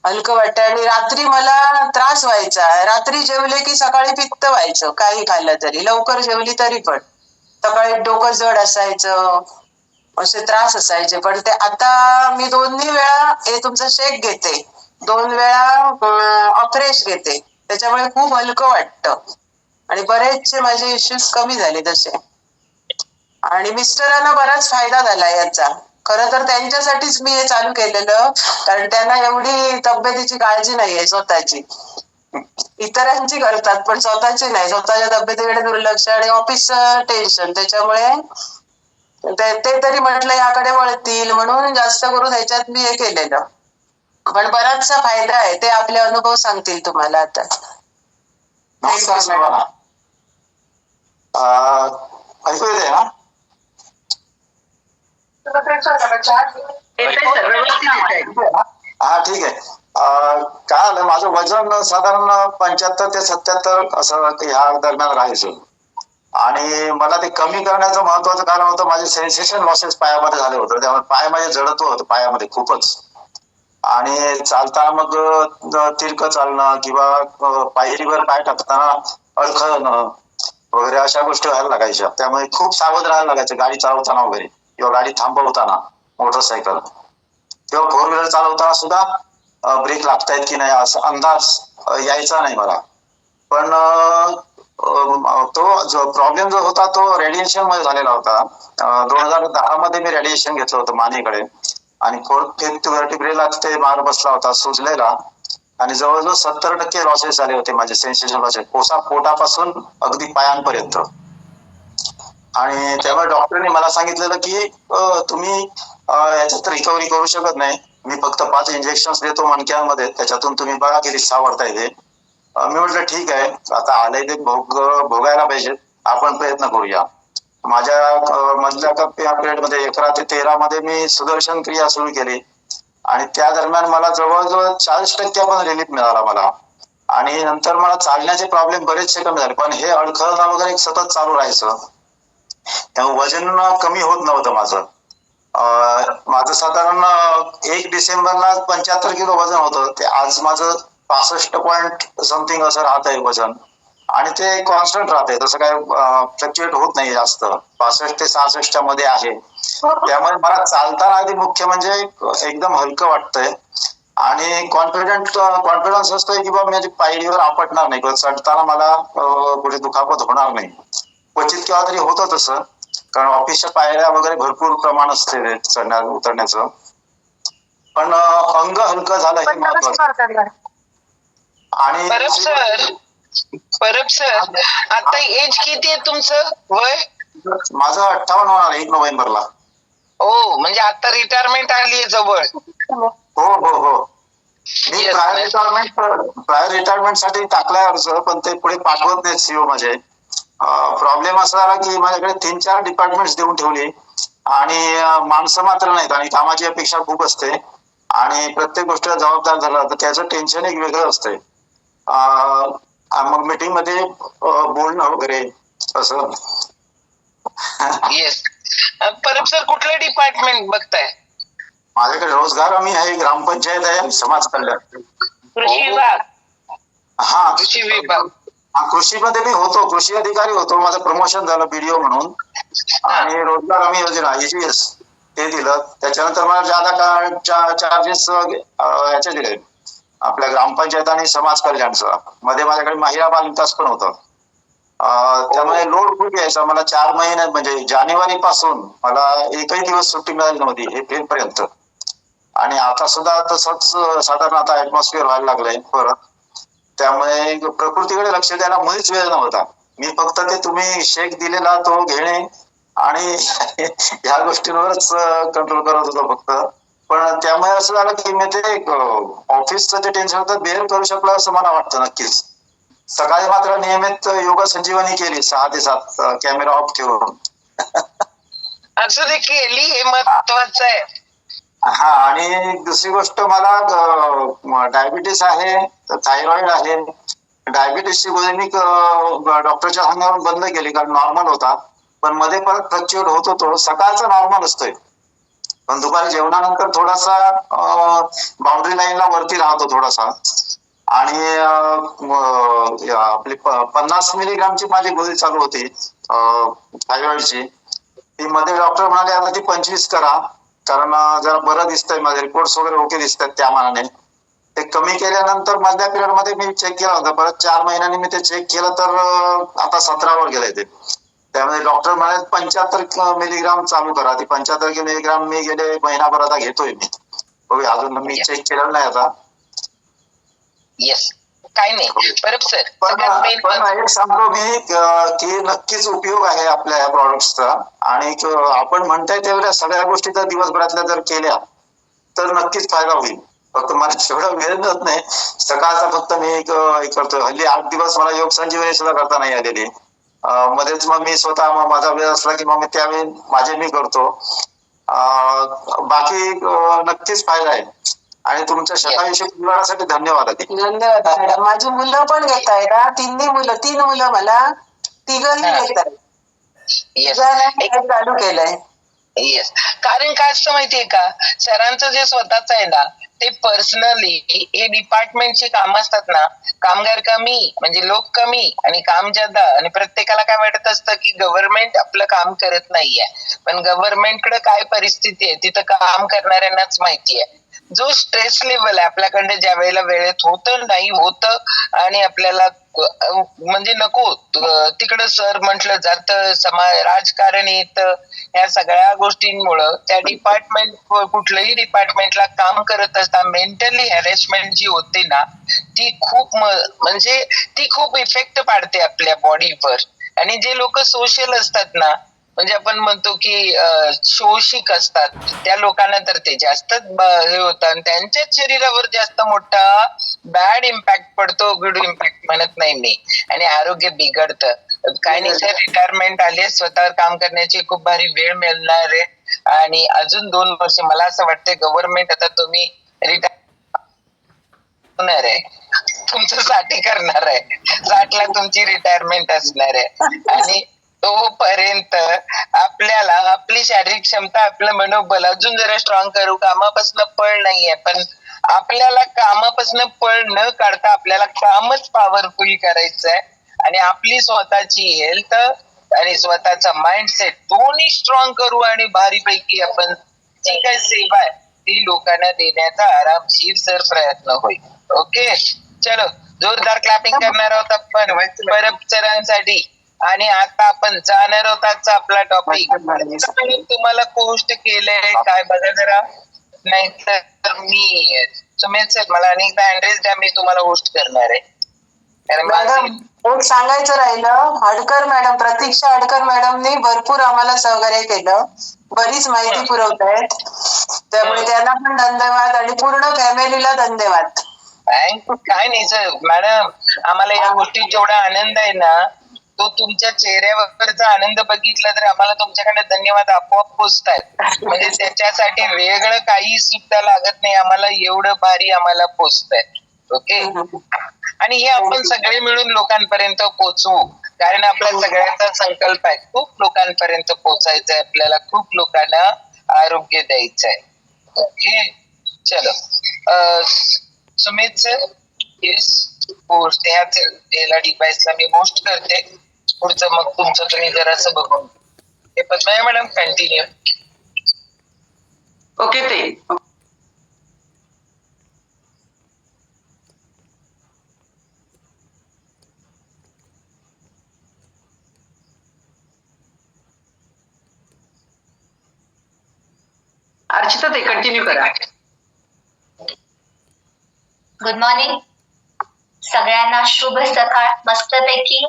हलकं वाटतंय. आणि रात्री मला त्रास व्हायचा. रात्री जेवले की सकाळी पित्त व्हायचं काही खाल्लं तरी. लवकर जेवली तरी पण सकाळी डोकं जड असायचं, असे त्रास असायचे. पण ते आता मी 2 वेळा हे तुमचा शेक घेते, 2 वेळा अफ्रेश घेते. त्याच्यामुळे खूप हलकं वाटतं आणि बरेचसे माझे इश्यूज कमी झाले तसे. आणि मिस्टरांना बराच फायदा झाला याचा. खरं तर त्यांच्यासाठीच मी हे चालू केलेलं, कारण त्यांना एवढी तब्येतीची काळजी नाहीये स्वतःची. इतरांची करतात पण स्वतःची नाही. स्वतःच्या तब्येतीकडे दुर्लक्ष आणि ऑफिसचं टेन्शन, त्याच्यामुळे ते तरी म्हटलं याकडे वळतील म्हणून जास्त करून ह्याच्यात मी हे केलेलं. पण बराचसा फायदा आहे, ते आपले अनुभव सांगतील तुम्हाला आता. नमस्कार सर्वांना. ऐकू येते ना? हा ठीक आहे. काय आलं, माझं वजन साधारण 75 ते 77 असं ह्या दरम्यान राहायचं. आणि मला ते कमी करण्याचं महत्वाचं कारण होतं, माझे सेन्सेशन लॉसेस पायामध्ये झाले होते. त्यामुळे पाय माझे जडत्व होतं पायामध्ये खूपच. आणि चालताना मग तिरकं चालणं किंवा पायरीवर पाय टाकताना अडखळणं वगैरे अशा गोष्टी व्हायला लागायच्या. त्यामुळे खूप सावध राहायला लागायचं गाडी चालवताना वगैरे, किंवा गाडी थांबवताना मोटरसायकल किंवा फोर व्हीलर चालवताना सुद्धा ब्रेक लागतायत की नाही असा अंदाज यायचा नाही मला. पण तो जो प्रॉब्लेम जो होता तो रेडिएशन मध्ये झालेला होता. 2010 मध्ये मी रेडिएशन घेतलं होतं मानेकडे, आणि फोर्थ फिफ्थ व्हर्टिब्रेला ते मार बसला होता सुजलेला, आणि जवळजवळ 70% लॉसेस झाले होते माझे सेन्सेशन लॉसेस, पोटापासून अगदी पायांपर्यंत. आणि त्यामुळे डॉक्टरने मला सांगितलेलं की तुम्ही याच्यात रिकव्हरी करू शकत नाही, मी फक्त 5 इंजेक्शन देतो मणक्यांमध्ये, त्याच्यातून तुम्ही बघा किती सावरता येते. मी म्हटलं ठीक आहे, आता आलंय ते भोगायला पाहिजे, आपण प्रयत्न करूया. माझ्या मधल्या पिरियडमध्ये 11 ते 13 मध्ये मी सुदर्शन क्रिया सुरू केली, आणि त्या दरम्यान मला जवळजवळ 40% पण रिलीफ मिळाला मला. आणि नंतर मला चालण्याचे प्रॉब्लेम बरेचसे कमी झाले, पण हे अडखळणं वगैरे सतत चालू राहायचं. त्यामुळे वजन कमी होत नव्हतं माझं. माझं साधारण 1 डिसेंबरला 75 किलो वजन होतं, ते आज माझं 65 पॉइंट समथिंग असं राहत आहे वजन. आणि ते कॉन्स्टंट राहते, तसं काय फ्लक्च्युएट होत नाही जास्त, 65 ते 66 मध्ये आहे. त्यामुळे मला चालताना आधी मुख्य म्हणजे एकदम हलकं वाटतंय, आणि कॉन्फिडन्स असतोय की बाबा माझी पायरीवर आपटणार नाही, किंवा चढताना मला कुठे दुखापत होणार नाही. क्वचित केव्हा तरी होतं तसं, कारण ऑफिसच्या पायऱ्या वगैरे भरपूर प्रमाण असते चढण्या उतरण्याचं. पण अंग हलकं झालं हे महत्वाचं. आणि परब सर आता एज किती आहे तुमचं, वय? माझं 58 होणार 1 नोव्हेंबरला. हो, म्हणजे आता रिटायरमेंट आली जवळ. हो हो हो. मी प्रायर रिटायरमेंट साठी टाकलाय अर्ज, पण ते पुढे पाठवत नाहीत सीओ माझे. प्रॉब्लेम असा झाला की माझ्याकडे 3-4 डिपार्टमेंट देऊन ठेवली, आणि माणसं मात्र नाहीत, आणि कामाची अपेक्षा खूप असते, आणि प्रत्येक गोष्टीला जबाबदार झाला तर त्याचं टेन्शन एक वेगळं असतंय. मग मीटिंग मध्ये बोलणं वगैरे असं. येस. परब सर कुठलं डिपार्टमेंट बघताय? माझ्याकडे रोजगार हमी आहे, ग्रामपंचायत आहे, समाज कल्याण. कृषी विभाग. हा, कृषी विभाग. कृषीमध्ये मी होतो, कृषी अधिकारी होतो, माझं प्रमोशन झालं बीडीओ म्हणून. आणि रोजगार हमी योजना EGS ते दिलं. त्याच्यानंतर मला ज्यादा चार्जेस याचे दिले आपल्या ग्रामपंचायत आणि समाज कल्याणचं. मध्ये माझ्याकडे महिला बाल विकास पण होतं. त्यामुळे लोड खूप यायचा मला. 4 महिने म्हणजे जानेवारी पासून मला एकही दिवस सुट्टी मिळाली नव्हती एप्रिल पर्यंत. आणि आता सुद्धा तसंच साधारण आता ऍटमॉस्फिअर व्हायला लागलंय परत. त्यामुळे प्रकृतीकडे लक्ष द्यायला मुळीच वेळ नव्हता. मी फक्त ते तुम्ही शेक दिलेला तो घेणे आणि ह्या गोष्टींवरच कंट्रोल करत होतो फक्त. पण त्यामुळे असं झालं की मी ते ऑफिसचं जे टेन्शन होतं बेअर करू शकलो असं मला वाटतं नक्कीच. सकाळी मात्र नियमित योग संजीवनी केली 6 ते 7 कॅमेरा ऑफ ठेवून. असं ते केली हे महत्वाचं आहे. हा, आणि दुसरी गोष्ट मला डायबिटीस आहे, थायरॉइड आहे. डायबिटीसची गोळी मी डॉक्टरच्या सांगण्यावरून बंद केली कारण नॉर्मल होता. पण मध्ये परत फ्लक्च्युएट होत होतो. सकाळचा नॉर्मल असतोय, पण दुपारी जेवणानंतर थोडासा बाउंड्री लाईनला वरती राहतो थोडासा. आणि आपली 50 मिलीग्रामची माझी गोळी चालू होती थायरॉइडची. ती मध्ये डॉक्टर म्हणाले आता ती 25 करा, कारण जरा बरं दिसतंय, माझे रिपोर्ट्स वगैरे ओके दिसतात त्या मानाने. ते कमी केल्यानंतर मधल्या पिरियड मध्ये मी चेक केला होता, परत 4 महिन्यांनी मी ते चेक केलं तर आता 17 वर गेलंय ते. त्यामध्ये डॉक्टर म्हणाले 75 मिलीग्राम चालू करा. ती 75 मिलीग्राम मी गेले महिनाभर आता घेतोय मी. बघूया, अजून मी चेक केलेलं नाही आता. येस, काय नाही बरोबर सर. पण एक सांगतो मी की नक्कीच उपयोग आहे आपल्या या प्रॉडक्ट्सचा. आणि आपण म्हणताय तेवढ्या सगळ्या गोष्टी जर दिवसभरातल्या जर केल्या तर नक्कीच फायदा होईल. फक्त मला एवढं वेळ मिळत नाही. सकाळचा फक्त मी एक करतोय. हल्ली 8 दिवस मला योग संजीवनी सुद्धा करता नाही आलेली. मध्येच मग मी स्वतः माझा वेळ असला की मग मी त्यावेळी माझे मी करतो. बाकी नक्कीच फायदा आहे. आणि तुमच्या शतायुषी परिवारासाठी धन्यवाद आहे. धन्यवाद मॅडम. माझी मुलं पण घेत आहेत. 3 मुलं मला, तिघही घेत आहेत. चालू केलंय. येस, कारण काय असतं माहितीये का, सरांचं जे स्वतःच आहे ना, ते पर्सनली हे डिपार्टमेंटची काम असतात ना, कामगार कमी म्हणजे लोक कमी आणि काम जादा. आणि प्रत्येकाला काय वाटत असतं की गव्हर्नमेंट आपलं काम करत नाहीये, पण गव्हर्नमेंटकडे काय परिस्थिती आहे तिथं काम करणाऱ्यांनाच माहिती आहे. जो स्ट्रेस लेवल आहे आपल्याकडे ज्या वेळेला वेळेत होतं नाही होतं आणि आपल्याला म्हणजे नको तिकडं सर म्हटलं जातं, राजकारण येतं, या सगळ्या गोष्टींमुळं त्या डिपार्टमेंट, कुठल्याही डिपार्टमेंटला काम करत असता मेंटली हॅरेसमेंट जी होते ना, ती खूप म्हणजे ती खूप इफेक्ट पाडते आपल्या बॉडीवर. आणि जे लोक सोशल असतात ना, म्हणजे आपण म्हणतो की शोषिक असतात, त्या लोकांना तर ते जास्त हे होतं आणि त्यांच्याच शरीरावर जास्त मोठा बॅड इम्पॅक्ट पडतो, गुड इम्पॅक्ट म्हणत नाही मी. आणि आरोग्य बिघडतं. काय नाही सर, रिटायरमेंट आले, स्वतःवर काम करण्याची खूप भारी वेळ मिळणार आहे. आणि अजून 2 वर्ष मला असं वाटतंय गव्हर्नमेंट आता तुम्ही रिटायर होणार आहे, तुमचं 60 करणार आहे, 60ला तुमची रिटायरमेंट असणार आहे. आणि तोपर्यंत आपल्याला आपली शारीरिक क्षमता, आपलं मनोबल अजून जरा स्ट्रॉंग करू. कामापासून पळ नाहीये, पण आपल्याला कामापासून पळ न काढता आपल्याला कामच पॉवरफुल करायचंय. आणि आपली स्वतःची हेल्थ आणि स्वतःचा माइंडसेट दोन्ही स्ट्रॉंग करू आणि भारीपैकी आपण जी काही सेवा आहे ती लोकांना देण्याचा आरामशीर सर प्रयत्न होईल. ओके, चलो जोरदार क्लॅपिंग करणार आहोत आपण परब सरांसाठी. आणि आता आपण जाणार आहोत आजचा आपला टॉपिक. तुम्हाला पोस्ट केलंय काय बघा जरा, नाही तर मी सुमेध सर मला अनेकदा ऍड्रेस द्या, मी तुम्हाला होस्ट करणार आहे. मॅडम एक सांगायचं राहिलं, हडकर मॅडम, प्रतीक्षा हडकर मॅडमने भरपूर आम्हाला सहकार्य केलं, बरीच माहिती पुरवतायत, त्यामुळे त्यांना पण धन्यवाद आणि पूर्ण फॅमिलीला धन्यवाद. काय नाही सर मॅडम, आम्हाला या गोष्टीत जेवढा आनंद आहे ना, तो तुमच्या चेहऱ्यावरचा आनंद बघितला तर आम्हाला तुमच्याकडे धन्यवाद आपोआप पोचतायत. म्हणजे त्याच्यासाठी वेगळं काही सुद्धा लागत नाही आम्हाला, एवढं भारी आम्हाला पोचतंय. ओके, आणि हे आपण सगळे मिळून लोकांपर्यंत पोहोचवू, कारण आपल्या सगळ्यांचा संकल्प आहे खूप लोकांपर्यंत पोहोचायचंय, आपल्याला खूप लोकांना आरोग्य द्यायचंय. ओके, चलो सुमित सर, येस पोस्ट ह्या डिव्हाइसला मी होस्ट करते. पुढचं मग तुमचं तुम्ही जरासं बघून. पद्मया मॅडम कंटिन्यू. ओके ते अर्चिता ते कंटिन्यू करा. गुड मॉर्निंग सगळ्यांना, शुभ सकाळ. मस्तपैकी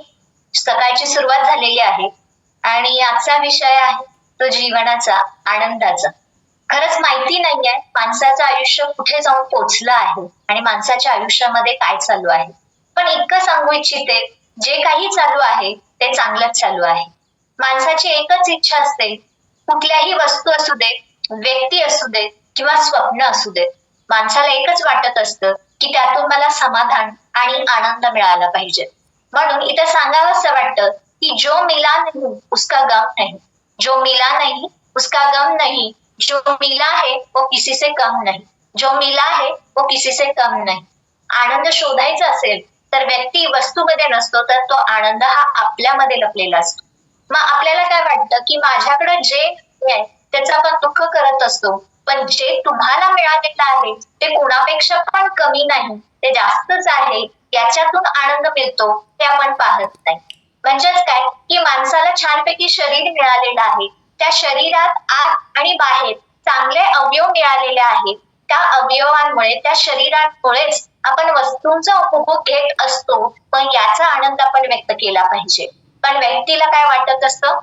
सकाळची सुरुवात झालेली आहे आणि आजचा विषय आहे तो जीवनाचा, आनंदाचा. खरंच माहिती नाहीये माणसाचं आयुष्य कुठे जाऊन पोहोचलं आहे आणि माणसाच्या आयुष्यामध्ये काय चालू आहे, पण इतकं सांगू इच्छिते, जे काही चालू आहे ते चांगलंच चालू आहे. माणसाची एकच इच्छा असते, कुठल्याही वस्तू असू दे, व्यक्ती असू दे किंवा स्वप्न असू दे, माणसाला एकच वाटत असतं की त्यातून मला समाधान आणि आनंद मिळाला पाहिजे. म्हणून इथं सांगावंसं वाटतं की जो मिला नहीं उसका गम नहीं, जो मिला नहीं उसका गम नहीं, जो मिला है वो किसी से कम नहीं, जो मिला है वो किसी से कम नहीं. आनंद शोधायचा असेल तर व्यक्ती वस्तूमध्ये नसतो, तर तो आनंद हा आपल्यामध्ये लपलेला असतो. मग आपल्याला काय वाटतं की माझ्याकडे जे आहे त्याचं आपण दुःख करत असतो, पण जे तुम्हाला मिळालेलं आहे ते कोणापेक्षा पण कमी नाही, ते जास्तच आहे, याच्यातून आनंद मिळतो हे आपण पाहत नाही. म्हणजेच काय की माणसाला छानपैकी शरीर मिळालेलं आहे, त्या शरीरात आत आणि बाहेर चांगले अवयव मिळालेले आहेत. त्या अवयवांमुळे त्या शरीरामुळेच आपण वस्तूंचा उपभोग घेत असतो, पण याचा आनंद आपण व्यक्त केला पाहिजे. पण व्यक्तीला काय वाटत असतं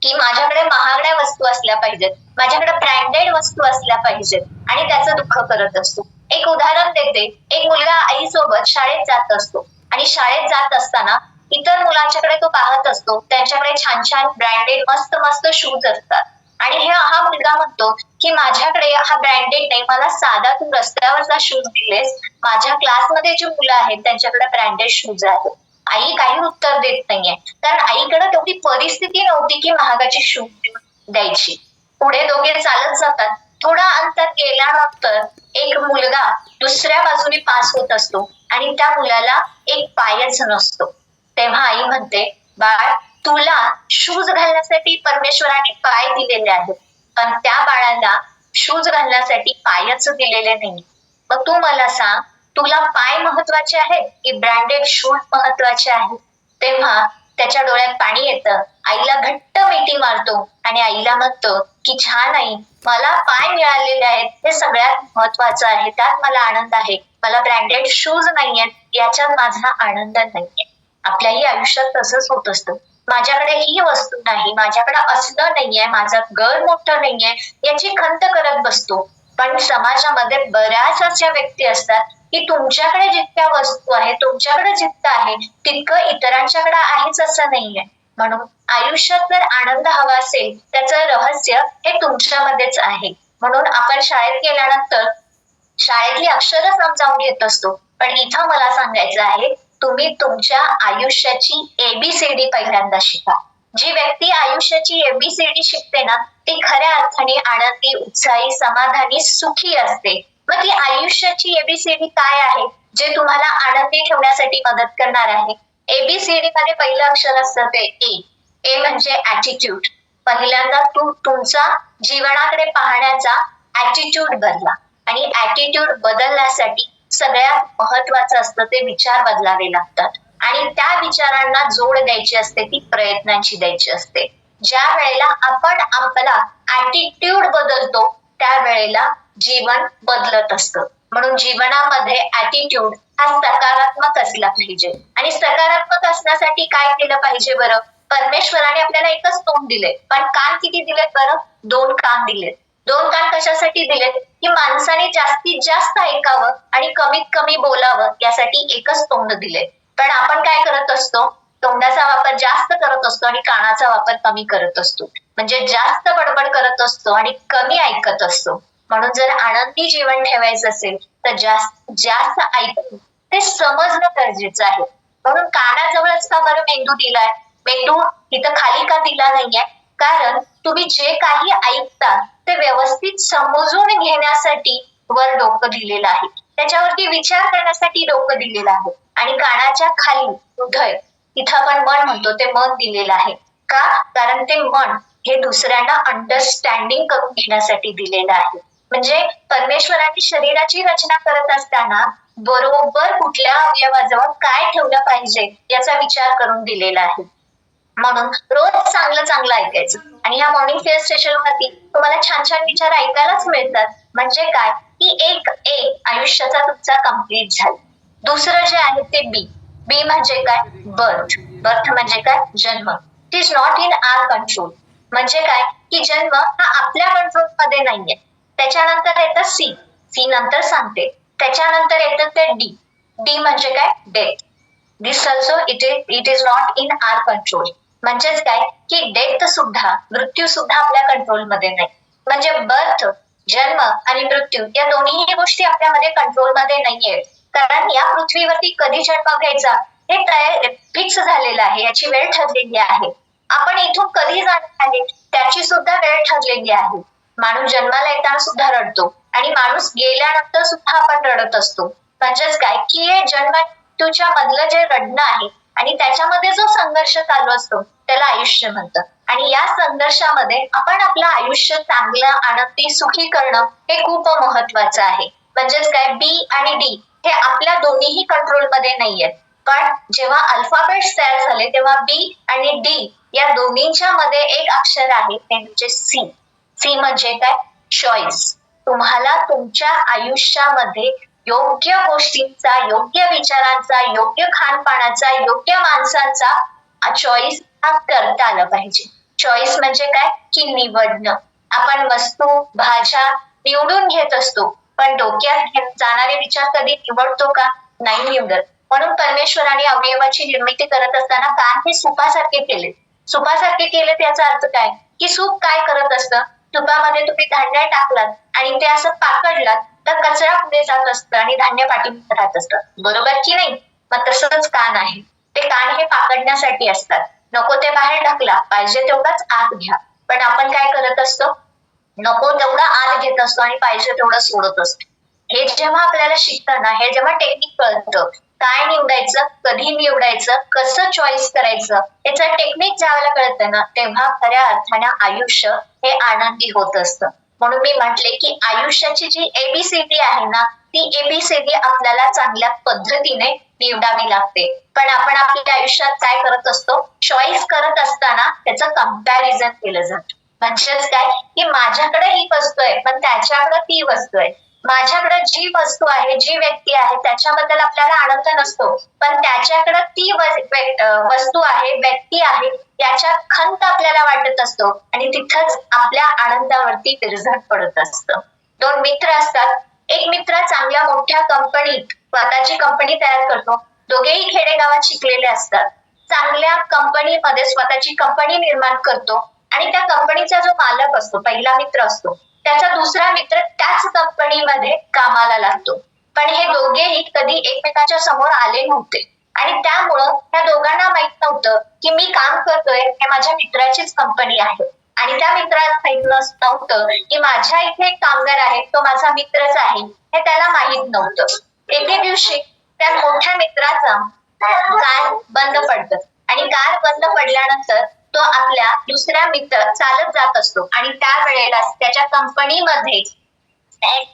की माझ्याकडे महागड्या वस्तू असल्या पाहिजेत, माझ्याकडे ब्रँडेड वस्तू असल्या पाहिजेत आणि त्याचं दुःख करत असतो. एक उदाहरण देते. एक मुलगा आईसोबत शाळेत जात असतो आणि शाळेत जात असताना इतर मुलांच्याकडे तो पाहत असतो, त्यांच्याकडे छान छान ब्रँडेड मस्त मस्त शूज असतात आणि हा मुलगा म्हणतो की माझ्याकडे हा ब्रँडेड नाही, मला साधा तू रस्त्यावरचा शूज दिलेस, माझ्या क्लासमध्ये जी मुलं आहेत त्यांच्याकडे ब्रँडेड शूज आहेत. आई काही उत्तर देत नाहीये, कारण आईकडे तेवढी परिस्थिती नव्हती की महागाची शूज द्यायची. पुढे दोघे चालत जातात. थोडा अंतर गेल्यानंतर एक मुलगा दुसऱ्या बाजूने पास होत असतो आणि त्या मुलाला एक पायच नसतो. तेव्हा आई म्हणते, बाळ तुला शूज घालण्यासाठी परमेश्वराने पाय दिलेले आहेत, पण त्या बाळाला शूज घालण्यासाठी पायच दिलेले नाही. मग तू मला सांग, तुला पाय महत्वाचे आहेत की ब्रँडेड शूज महत्वाचे आहेत? तेव्हा त्याच्या डोळ्यात पाणी येतं. आईला घट्ट मिठी मारतो आणि आईला म्हणतो की छान आई, मला पाय मिळालेले आहेत हे सगळ्यात महत्वाचं आहे, त्यात मला आनंद आहे. मला ब्रँडेड शूज नाहीयेत याच्यात माझा आनंद नाहीये. आपल्याही आयुष्यात तसंच होत असतं. माझ्याकडे ही वस्तू नाही, माझ्याकडे असलं नाहीये, माझं घर मोठं नाहीये याची खंत करत बसतो. पण समाजामध्ये बऱ्याच अशा व्यक्ती असतात की तुमच्याकडे जितक्या वस्तू आहेत, तुमच्याकडे जितकं आहे तितकं इतरांच्याकडे आहेच असं नाहीये. म्हणून आयुष्यात जर आनंद हवा असेल त्याचं रहस्य हे तुमच्यामध्येच आहे. म्हणून आपण शाळेत गेल्यानंतर शाळेतली अक्षरं समजावून घेत असतो, पण इथं मला सांगायचं आहे तुम्ही तुमच्या आयुष्याची ABCD पहिल्यांदा शिका. जी व्यक्ती आयुष्याची ABCD शिकते ना ती खऱ्या अर्थाने आनंदी, उत्साही, समाधानी, सुखी असते. मग ती आयुष्याची ABCD काय आहे जे तुम्हाला आनंदी ठेवण्यासाठी मदत करणार आहे? ABCD मध्ये पहिलं अक्षर असतं ते A म्हणजे ऍटिट्यूड. पहिल्यांदा तुमचा जीवनाकडे पाहण्याचा ऍटिट्यूड बदला आणि ऍटिट्यूड बदलण्यासाठी सगळ्यात महत्वाचं असतं ते विचार बदलावे लागतात आणि त्या विचारांना जोड द्यायची असते ती प्रयत्नांची द्यायची असते. ज्या वेळेला आपण आपला ऍटिट्यूड बदलतो त्यावेळेला जीवन बदलत असतं. म्हणून जीवनामध्ये ऍटिट्यूड हा सकारात्मक असला पाहिजे आणि सकारात्मक असण्यासाठी काय केलं पाहिजे बरं? परमेश्वराने आपल्याला एकच तोंड दिले, पण कान किती दिलेत बरं? 2 कान दिलेत. 2 कान कशासाठी दिलेत? की माणसाने जास्तीत जास्त ऐकावं आणि कमीत कमी बोलावं यासाठी एकच तोंड दिले. पण आपण काय करत असतो? तोंडाचा वापर जास्त करत असतो आणि कानाचा वापर कमी करत असतो. म्हणजे जास्त बडबड करत असतो आणि कमी ऐकत असतो. म्हणून जर आनंदी जीवन ठेवायचं असेल तर जास्त जास्त ऐकणं ते समजणं गरजेचं आहे. म्हणून कानाजवळच का बरं मेंदू दिलाय? मेंदू इथं खाली का दिला नाहीये? कारण तुम्ही जे काही ऐकता ते व्यवस्थित समजून घेण्यासाठी वर डोकं दिलेलं आहे, त्याच्यावरती विचार करण्यासाठी डोकं दिलेलं आहे आणि कानाच्या खाली हृदय, इथं आपण मन म्हणतो ते मन दिलेलं आहे. का? कारण ते मन हे दुसऱ्यांना अंडरस्टँडिंग करून घेण्यासाठी दिलेलं आहे. म्हणजे परमेश्वराने शरीराची रचना करत असताना बरोबर कुठल्या अवयवाजवळ काय ठेवलं पाहिजे याचा विचार करून दिलेला आहे. म्हणून रोज चांगलं चांगलं ऐकायचं आणि या मॉर्निंग फेअर स्टेशन वरती तुम्हाला छान छान विचार ऐकायलाच मिळतात. म्हणजे काय की एक आयुष्याचा तुमचा कम्प्लीट झाला. दुसरं जे आहे ते बी म्हणजे काय? बर्थ म्हणजे काय? जन्म. It is not in our control. म्हणजे काय की जन्म हा आपल्या कंट्रोल मध्ये नाहीये. त्याच्यानंतर येतं सी नंतर सांगते. त्याच्यानंतर येतं ते डी म्हणजे काय? Death. This also it is not in our control. म्हणजेच काय की डेथ सुद्धा, मृत्यू सुद्धा आपल्या कंट्रोल मध्ये नाही. म्हणजे बर्थ, जन्म आणि मृत्यू या दोन्ही गोष्टी आपल्यामध्ये कंट्रोल मध्ये नाहीयेत. कारण या पृथ्वीवरती कधी जन्म घ्यायचा हे फिक्स झालेलं आहे, याची वेळ ठरलेली आहे. आपण इथून कधी जाणार आहे त्याची सुद्धा वेळ ठरलेली आहे. माणूस जन्माला येताना सुद्धा रडतो आणि माणूस गेल्यानंतर सुद्धा आपण रडत असतो. म्हणजेच काय की हे जन्म मृत्यूच्या मधलं जे रडणं आहे आणि त्याच्यामध्ये जो संघर्ष चालू असतो त्याला आयुष्य म्हणतात. आणि या संघर्षामध्ये आपण आपलं आयुष्य चांगलं, आनंदी, सुखी करणं हे खूप महत्वाचं आहे. म्हणजेच काय बी आणि डी हे आपल्या दोन्हीही कंट्रोल मध्ये नाहीयेत. पण जेव्हा अल्फाबेट्स तयार झाले तेव्हा बी आणि डी या दोन्हीच्या मध्ये एक अक्षर आहे ते म्हणजे सी. सी म्हणजे काय? चॉईस. तुम्हाला तुमच्या आयुष्यामध्ये योग्य गोष्टींचा, योग्य विचारांचा, योग्य खानपानाचा, योग्य माणसांचा चॉईस हा करता आला पाहिजे. चॉईस म्हणजे काय? की निवडणं. आपण वस्तू, भाज्या निवडून घेत असतो, पण डोक्यात जाणारे विचार कधी निवडतो का? नाही निवडत. म्हणून परमेश्वराने अवयवाची निर्मिती करत असताना कान हे सुपासारखे केले. सुपासारखे केले याचा अर्थ काय? की सूप काय करत असतं? तुपामध्ये तुम्ही धान्य टाकलात आणि ते असं पाकडलात तर कचरा पुढे जात असतं आणि धान्य पाठीमागे राहत असतं, बरोबर की नाही? मग तसंच कान आहे. ते कान हे पाकडण्यासाठी असतात. नको ते बाहेर ढकला, पाहिजे तेवढाच आत घ्या. पण आपण काय करत असतो? नको तेवढा आत घेत असतो आणि पाहिजे तेवढं सोडत असतो. हे जेव्हा आपल्याला शिकताना, हे जेव्हा टेक्निक कळतं, काय निवडायचं, कधी निवडायचं, कसं चॉईस करायचं, याचं टेक्निक ज्यावेळेला कळतं ना, तेव्हा खऱ्या अर्थानं आयुष्य हे आनंदी होत असतं. म्हणून मी म्हटले की आयुष्याची जी एबीसीडी आहे ना, ती एबीसीडी आपल्याला चांगल्या पद्धतीने निवडावी लागते. पण आपण आपल्या आयुष्यात काय करत असतो? चॉईस करत असताना त्याचं कंपॅरिझन केलं जातं. म्हणजेच काय? की माझ्याकडे ही वस्तू आहे पण त्याच्याकडे ती वस्तू आहे. माझ्याकडे जी वस्तू आहे, जी व्यक्ती आहे त्याच्याबद्दल आपल्याला आनंद नसतो, पण त्याच्याकडे ती वस्तू आहे, व्यक्ती आहे, याच्यात खंत आपल्याला वाटत असतो आणि तिथंच आपल्या आनंदावरती विरजण पडत असतं. दोन मित्र असतात. एक मित्र चांगल्या मोठ्या कंपनीत स्वतःची कंपनी तयार करतो. दोघेही खेडेगावात शिकलेले असतात. चांगल्या कंपनीमध्ये स्वतःची कंपनी निर्माण करतो आणि त्या कंपनीचा जो मालक असतो, पहिला मित्र असतो, त्याचा दुसरा मित्र त्याच कंपनीमध्ये कामाला लागतो. पण हे दोघेही कधी एकमेकांच्या समोर आले नव्हते आणि त्यामुळं त्या दोघांना माहित नव्हतं की मी काम करतोय हे माझ्या मित्राचीच कंपनी आहे. आणि त्या मित्राला माहित नव्हतं की माझ्या इथे एक कामगार आहे, तो माझा मित्रच आहे, हे त्याला माहित नव्हतं. एके दिवशी त्या मोठ्या मित्राचा कार बंद पडतं आणि कार बंद पडल्यानंतर तो आपल्या दुसऱ्या मित्र चालत जात असतो आणि त्यावेळेला त्याच्या कंपनीमध्ये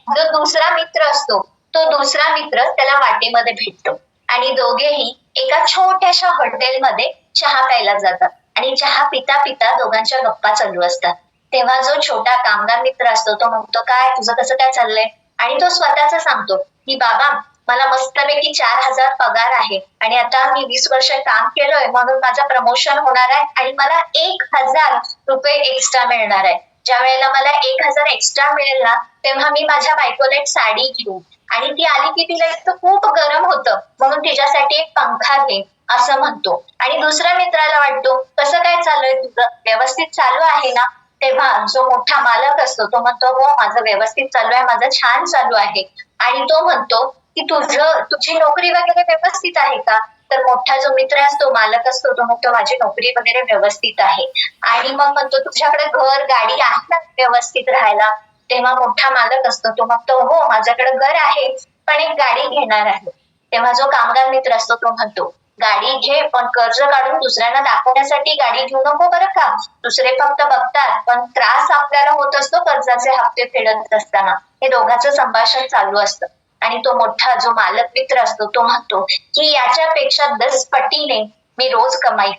जो दुसरा मित्र असतो, तो दुसरा मित्र त्याला वाटेमध्ये भेटतो आणि दोघेही एका छोट्याशा हॉटेलमध्ये चहा प्यायला जातात आणि चहा पिता पिता दोघांच्या गप्पा चालू असतात. तेव्हा जो छोटा कामगार मित्र असतो तो म्हणतो, काय तुझं कसं काय चाललंय? आणि तो स्वतःच सांगतो की बाबा, मला मस्तपैकी 4,000 पगार आहे आणि आता मी 20 वर्ष काम केलोय म्हणून माझं प्रमोशन होणार आहे आणि मला 1,000 रुपये एक्स्ट्रा मिळणार आहे. ज्या वेळेला मला 1,000 एक्स्ट्रा मिळेल ना, तेव्हा मी माझ्या बायकोला एक साडी घेऊ आणि ती आली की तिला इतकं खूप गरम होतं म्हणून तिच्यासाठी एक पंखा घे असं म्हणतो. आणि दुसऱ्या मित्राला वाटतो, कसं काय चालू आहे तुझं, व्यवस्थित चालू आहे ना? तेव्हा जो मोठा मालक असतो तो म्हणतो, हो माझं व्यवस्थित चालू आहे, माझं छान चालू आहे. आणि तो म्हणतो की तुझी नोकरी वगैरे व्यवस्थित आहे का? तर मोठा जो मित्र असतो, मालक असतो, तो म्हणतो माझी नोकरी वगैरे व्यवस्थित आहे. आणि मग म्हणतो तुझ्याकडे घर गाडी आहे ना व्यवस्थित राहायला? तेव्हा मोठा मालक असतो, तो म्हणतो हो माझ्याकडे घर आहे पण एक गाडी घेणार आहे. तेव्हा जो कामगार मित्र असतो तो म्हणतो, गाडी घे पण कर्ज काढून दुसऱ्यांना दाखवण्यासाठी गाडी घेऊ नको बरं का. दुसरे फक्त बघतात पण त्रास आपल्याला होत असतो कर्जाचे हप्ते फेडत असताना. हे दोघांचं संभाषण चालू असतं आणि तो मोठा जो मालक मित्र असतो तो म्हणतो की याच्यापेक्षा 10 पटीने मी रोज कमाई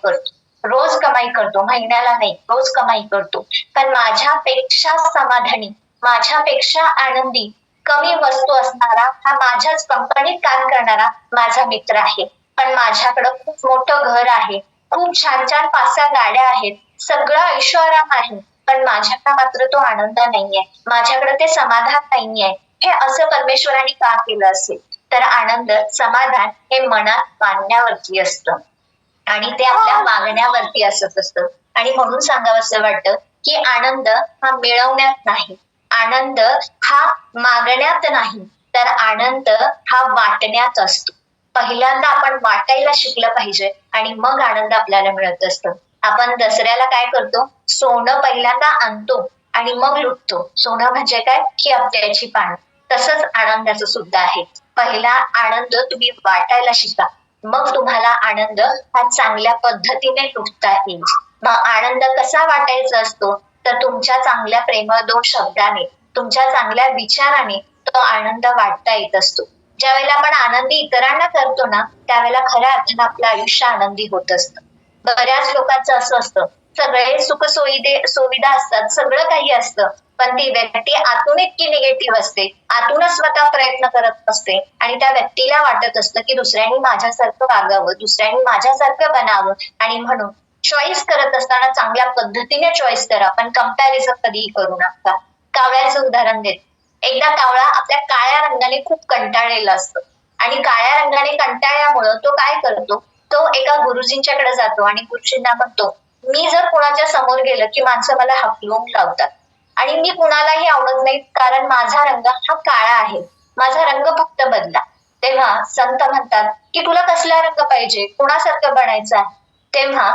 करतो, महिन्याला नाही, रोज कमाई करतो. पण माझ्यापेक्षा समाधानी, माझ्यापेक्षा आनंदी, कमी वस्तू असणारा, हा माझ्याच कंपनीत काम करणारा माझा मित्र आहे. पण माझ्याकडं खूप मोठं घर आहे, खूप छान छान 5-6 गाड्या आहेत, सगळं ऐशोआराम आहे, पण माझ्याकडे मात्र तो आनंद नाहीये, माझ्याकडे ते समाधान नाहीये. हे असं परमेश्वराने का केलं असेल? तर आनंद, समाधान हे मनात मानण्यावरती असतं आणि ते आपल्या मागण्यावरती असत असतं. आणि म्हणून सांगावं असं वाटतं की आनंद हा मिळवण्यात नाही, आनंद हा मागण्यात नाही, तर आनंद हा वाटण्यात असतो. पहिल्यांदा आपण वाटायला शिकलं पाहिजे आणि मग आनंद आपल्याला मिळत असतो. आपण दसऱ्याला काय करतो? सोनं पहिल्यांदा आणतो आणि मग लुटतो. सोनं म्हणजे काय? की हप्त्याची पानं. तसंच आनंदाचं सुद्धा आहे. पहिला आनंद तुम्ही वाटायला शिका, मग तुम्हाला आनंद हा चांगल्या पद्धतीने लुटता येईल. मग आनंद कसा वाटायचा असतो? तर तुमच्या चांगल्या प्रेमळ 2 शब्दाने, तुमच्या चांगल्या विचाराने तो आनंद वाटता येत असतो. ज्या वेळेला आपण आनंदी इतरांना करतो ना, त्यावेळेला खऱ्या अर्थानं आपलं आयुष्य आनंदी होत असतं. बऱ्याच लोकांचं असं असतं, सगळे सुविधा असतात, सगळं काही असतं, पण ती व्यक्ती आतून इतकी निगेटिव्ह असते, आतूनच स्वतः प्रयत्न करत असते आणि त्या व्यक्तीला वाटत असतं की दुसऱ्यांनी माझ्यासारखं वागावं, दुसऱ्यांनी माझ्यासारखं बनावं. आणि म्हणून चॉईस करत असताना चांगल्या पद्धतीने चॉईस करा, पण कंपॅरिझन कधीही करू नका. कावळ्याचं उदाहरण देत, एकदा कावळा आपल्या काळ्या रंगाने खूप कंटाळलेला असतो आणि काळ्या रंगाने कंटाळल्यामुळं तो काय करतो, तो एका गुरुजींच्याकडे जातो आणि गुरुजींना म्हणतो, मी जर कोणाच्या समोर गेलं की माणसं मला हाकलून लावतात आणि मी कुणालाही आवडत नाही, कारण माझा रंग हा काळा आहे, माझा रंग फक्त बदला. तेव्हा संत म्हणतात की तुला कसला रंग पाहिजे, कुणासारखं बनायचं आहे. तेव्हा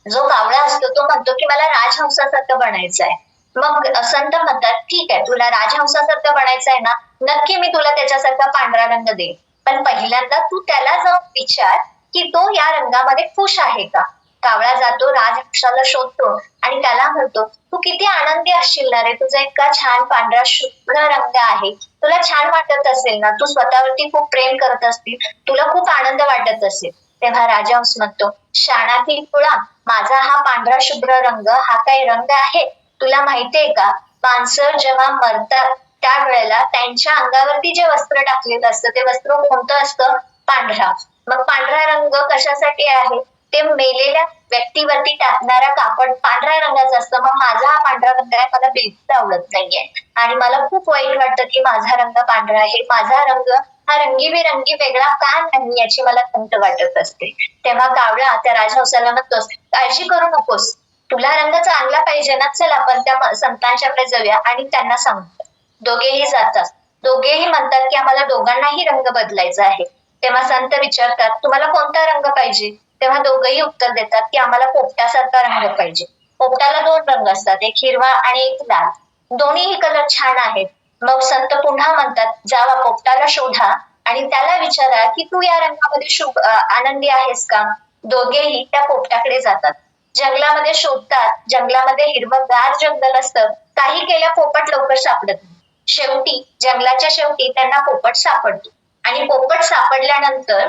जो कावळा असतो तो म्हणतो की मला राजहंसासारखं बनायचं आहे. मग संत म्हणतात, ठीक आहे, तुला राजहंसासारखं बनायचं आहे ना, नक्की मी तुला त्याच्यासारखा पांढरा रंग देईन, पण पहिल्यांदा तू त्याला जाऊन विचार की तो या रंगामध्ये खुश आहे का. कावळा जातो, राजहंसाला शोधतो आणि त्याला म्हणतो, तू किती आनंदी असशील ना रे, तुझा इतका छान पांढरा शुभ्र रंग आहे, तुला छान वाटत असेल ना, तू स्वतःवरती खूप प्रेम करत असतील, तुला खूप आनंद वाटत असेल. तेव्हा राजहंस म्हणतो, शाणातील कुळा, माझा हा पांढरा शुभ्र रंग हा काही रंग आहे, तुला माहितीये का, माणसं जेव्हा मरतात त्यावेळेला त्यांच्या अंगावरती जे वस्त्र टाकलेलं असतं ते वस्त्र कोणतं असतं, पांढरा. मग पांढरा रंग कशासाठी आहे, ते मेलेल्या व्यक्तीवरती टाकणारा कापड पांढऱ्या रंगाचं असतं. मग माझा हा पांढरा रंग आहे, मला बिलकुल आवडत नाहीये आणि मला खूप वाईट वाटतं की माझा रंग पांढरा आहे, माझा रंग हा रंगीबेरंगी वेगळा का नाही याची मला खंत वाटत असते. तेव्हा कावळा त्या राजहंसाला म्हणतोस, काळजी करू नकोस, तुला रंग चांगला पाहिजे ना, चल आपण त्या संतांच्याकडे जाऊया. आणि त्यांना सांगतात, दोघेही जातात, दोघेही म्हणतात की आम्हाला दोघांनाही रंग बदलायचा आहे. तेव्हा संत विचारतात, तुम्हाला कोणता रंग पाहिजे. तेव्हा दोघंही उत्तर देतात की आम्हाला पोपटासारखा रंग पाहिजे. पोपटाला 2 रंग असतात, एक हिरवा आणि एक लाल, दोन्हीही कलर छान आहेत. मग संत पुन्हा म्हणतात, जावा पोपटाला शोधा आणि त्याला विचारा की तू या रंगामध्ये आनंदी आहेस का. दोघेही त्या पोपटाकडे जातात, जंगलामध्ये शोधतात, जंगलामध्ये हिरवंगार जंगल असतं, काही केल्या पोपट लवकर सापडत नाही. शेवटी जंगलाच्या शेवटी त्यांना पोपट सापडतो आणि पोपट सापडल्यानंतर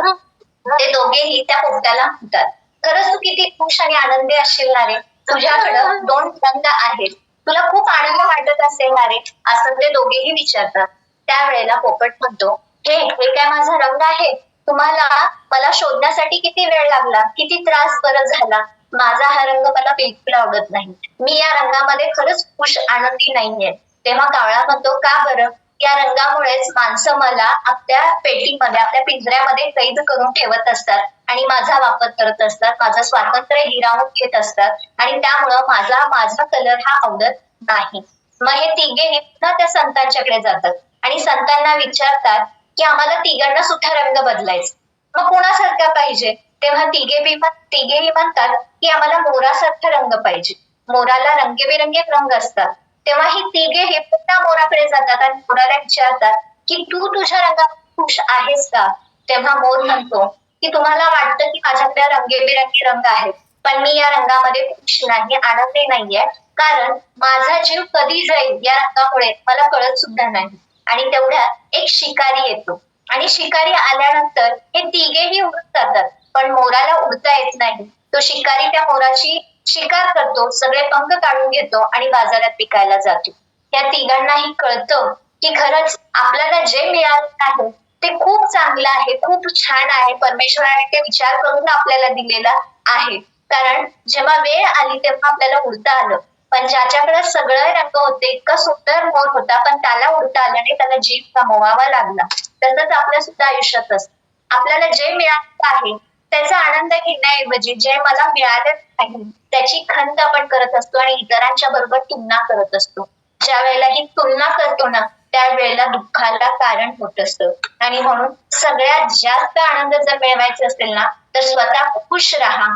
ते दोघेही त्या पोपटाला म्हणतात, खरंच तू किती खुश आणि आनंदी असशील ना रे, तुझ्याकडं 2 रंग आहेत, तुला खूप आनंद वाटत असेल ना रे, असं ते दोघेही विचारतात. त्यावेळेला पोपट म्हणतो, हे काय माझा रंग आहे, तुम्हाला मला शोधण्यासाठी किती वेळ लागला, किती त्रास बरं झाला, माझा हा रंग मला बिलकुल आवडत नाही, मी या रंगामध्ये खरंच खुश आनंदी नाहीये. तेव्हा कावळा म्हणतो, का बरं, या रंगामुळेच माणसं मला आपल्या पेटीमध्ये, आपल्या पिंजऱ्यामध्ये कैद करून ठेवत असतात आणि माझा वापर करत असतात, माझं स्वातंत्र्य हिरावून घेत असतात आणि त्यामुळं माझा कलर हा आवडत नाही. मग हे तिघेही पुन्हा त्या संतांच्याकडे जातात आणि संतांना विचारतात की आम्हाला तिघांना सुद्धा रंग बदलायचा, मग कोणासारखा पाहिजे. तेव्हा तिघेही म्हणतात की आम्हाला मोरासारखा रंग पाहिजे, मोराला रंगीबेरंगी रंग असतात. तेव्हा ही तिघे हे पुन्हा मोराकडे जातात आणि मोराला विचारतात की तू तुझ्या रंगात खुश आहेस का. तेव्हा मोर म्हणतो की तुम्हाला वाटतं की माझ्याकडे रंगीबेरंगी रंग आहेत, पण मी या रंगामध्ये खुश नाही, आनंदी नाहीये, कारण माझा जीव कधी जाईल या रंगामुळे मला कळत सुद्धा नाही. आणि तेवढ्यात एक शिकारी येतो आणि शिकारी आल्यानंतर हे तिघेही उडून जातात, पण मोराला उडता येत नाही. तो शिकारी त्या मोराची शिकार करतो, सगळे पंख काढून घेतो आणि बाजारात विकायला जातो. या तिघांनाही कळतं की खरंच आपल्याला जे मिळालं आहे ते खूप चांगलं आहे, खूप छान आहे, परमेश्वराने ते विचार करून आपल्याला दिलेला आहे. कारण जेव्हा वेळ आली तेव्हा आपल्याला उडता आलं, पण ज्याच्याकडे सगळे रंग होते, इतका सुंदर मोर होता, पण त्याला उडता आलं नाही, त्याला जीव गमवावा लागला. तसंच आपल्या सुद्धा आयुष्यात असतं, आपल्याला जे मिळालं आहे त्याचा आनंद घेण्याऐवजी जे मला मिळालं नाही त्याची खंत आपण करत असतो आणि इतरांच्या बरोबर तुलना करत असतो. ज्या वेळेला ही तुलना करतो ना त्यावेळेला दुःखाला कारण होत असतं. आणि म्हणून सगळ्यात जास्त आनंद जर मिळवायचा असेल ना तर स्वतः खुश राहा,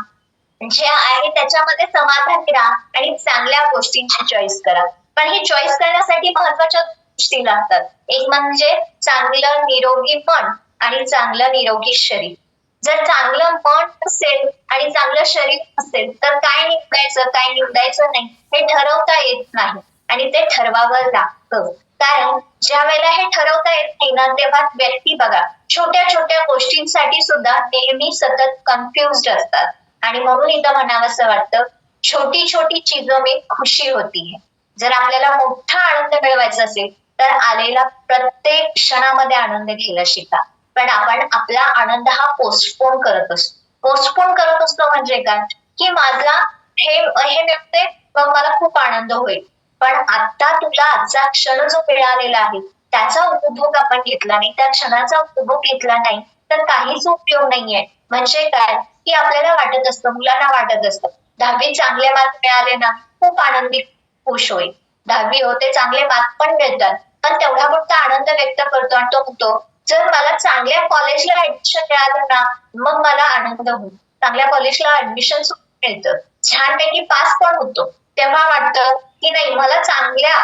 जे आहे त्याच्यामध्ये समाधानी राहा आणि चांगल्या गोष्टींची चॉईस करा. पण ही चॉईस करण्यासाठी महत्वाच्या गोष्टी लागतात. एक म्हणजे चांगलं निरोगी मन आणि चांगलं निरोगी शरीर. जर चांगलं मन असेल आणि चांगलं शरीर असेल तर काय निवडायचं काय निवडायचं नाही हे ठरवता येत नाही आणि ते ठरवावं लागतं. कारण ज्या वेळेला हे ठरवता येत नाही ना, तेव्हा व्यक्ती बघा छोट्या छोट्या गोष्टींसाठी सुद्धा नेहमी सतत कन्फ्युज्ड असतात. आणि म्हणून इथं म्हणावंसं वाटतं, छोटी छोटी चीजों में खुशी होती है. जर आपल्याला मोठा आनंद मिळवायचा असेल तर आलेला प्रत्येक क्षणामध्ये आनंद घ्यायला शिका. पण आपण आपला आनंद हा पोस्टपोन करत असतो. पोस्टपोन करत असतो म्हणजे काय, की माझा हे मिळते मग मला खूप आनंद होईल, पण आता तुला आजचा क्षण जो मिळालेला आहे त्याचा उपभोग आपण घेतला नाही, त्या क्षणाचा उपभोग घेतला नाही तर काहीच उपयोग नाहीये. म्हणजे काय, की आपल्याला वाटत असतं, मुलांना वाटत असतं 10वीत चांगले मार्क मिळाले ना खूप आनंदी खुश होईल. 10वी होते चांगले मार्क पण मिळतात, पण तेवढा पुरता आनंद व्यक्त करतो आणि तो म्हणतो जर मला चांगल्या कॉलेजला ऍडमिशन मिळालं ना मग मला आनंद होईल. चांगल्या कॉलेजला ऍडमिशन मिळतं, छानपैकी पास पण होतो, तेव्हा वाटतं की नाही मला चांगल्या